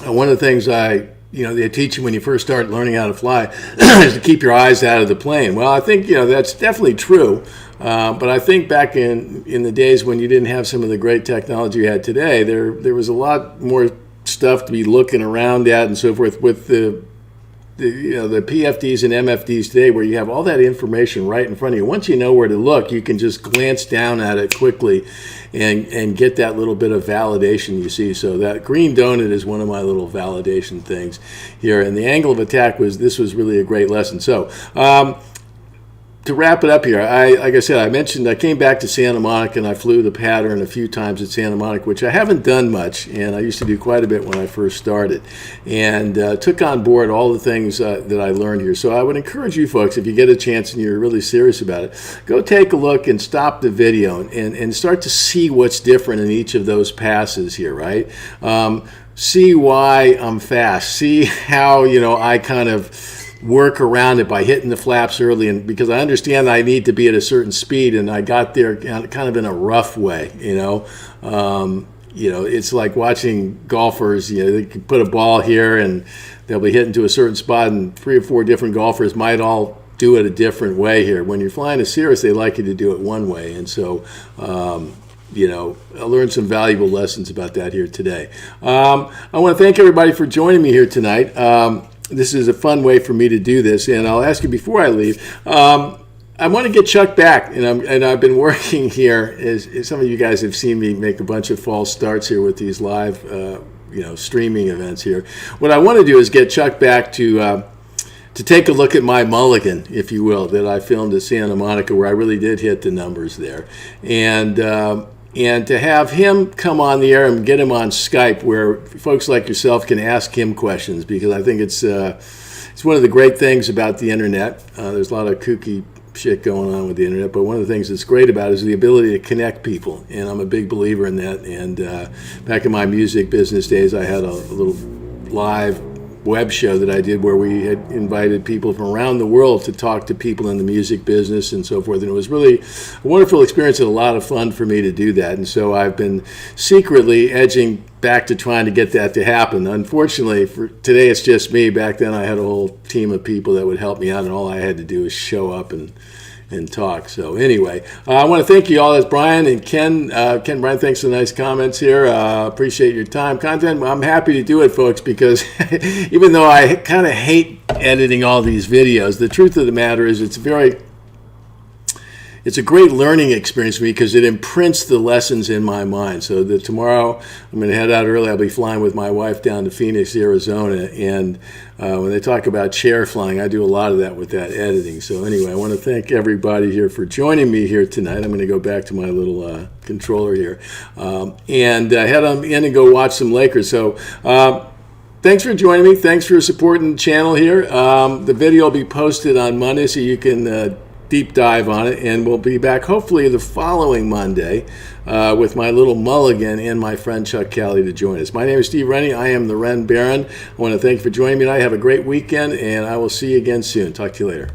one of the things they teach you when you first start learning how to fly is to keep your eyes out of the plane. Well, I think, that's definitely true. But I think back in the days when you didn't have some of the great technology you had today, there was a lot more stuff to be looking around at and so forth with the PFDs and MFDs today, where you have all that information right in front of you. Once you know where to look, you can just glance down at it quickly and get that little bit of validation you see. So that green donut is one of my little validation things here. And the angle of attack was really a great lesson. So to wrap it up here, like I said, I mentioned I came back to Santa Monica and I flew the pattern a few times at Santa Monica, which I haven't done much, and I used to do quite a bit when I first started, and took on board all the things that I learned here. So I would encourage you folks, if you get a chance and you're really serious about it, go take a look and stop the video and start to see what's different in each of those passes here, right? See why I'm fast. See how, I kind of work around it by hitting the flaps early, and because I understand I need to be at a certain speed, and I got there kind of in a rough way. It's like watching golfers. They can put a ball here and they'll be hitting to a certain spot, and 3 or 4 different golfers might all do it a different way here. When you're flying a Cirrus, they like you to do it one way, and so I learned some valuable lessons about that here today. I want to thank everybody for joining me here tonight. This is a fun way for me to do this, and I'll ask you before I leave. I want to get Chuck back, and I've been working here. As some of you guys have seen me make a bunch of false starts here with these live, streaming events here. What I want to do is get Chuck back to take a look at my mulligan, if you will, that I filmed at Santa Monica, where I really did hit the numbers there, and to have him come on the air and get him on Skype, where folks like yourself can ask him questions, because I think it's one of the great things about the internet. There's a lot of kooky shit going on with the internet, but one of the things that's great about it is the ability to connect people, and I'm a big believer in that. And back in my music business days, I had a little live web show that I did where we had invited people from around the world to talk to people in the music business and so forth, and it was really a wonderful experience and a lot of fun for me to do that. And so I've been secretly edging back to trying to get that to happen. Unfortunately, for today it's just me. Back then I had a whole team of people that would help me out, and all I had to do was show up and talk. So anyway, I want to thank you all. That's Brian and Ken. Brian, thanks for the nice comments here. Appreciate your time. Content, I'm happy to do it, folks, because even though I kind of hate editing all these videos, the truth of the matter is it's very it's a great learning experience for me because it imprints the lessons in my mind. So that tomorrow I'm going to head out early. I'll be flying with my wife down to Phoenix, Arizona, and when they talk about chair flying, I do a lot of that with that editing. So anyway, I want to thank everybody here for joining me here tonight. I'm going to go back to my little controller here and head on in and go watch some Lakers. So thanks for joining me. Thanks for supporting the channel here. The video will be posted on Monday, so you can deep dive on it, and we'll be back hopefully the following Monday with my little mulligan and my friend Chuck Kelly to join us. My name is Steve Rennie. I am the Ren Baron. I want to thank you for joining me tonight. Have a great weekend, and I will see you again soon. Talk to you later.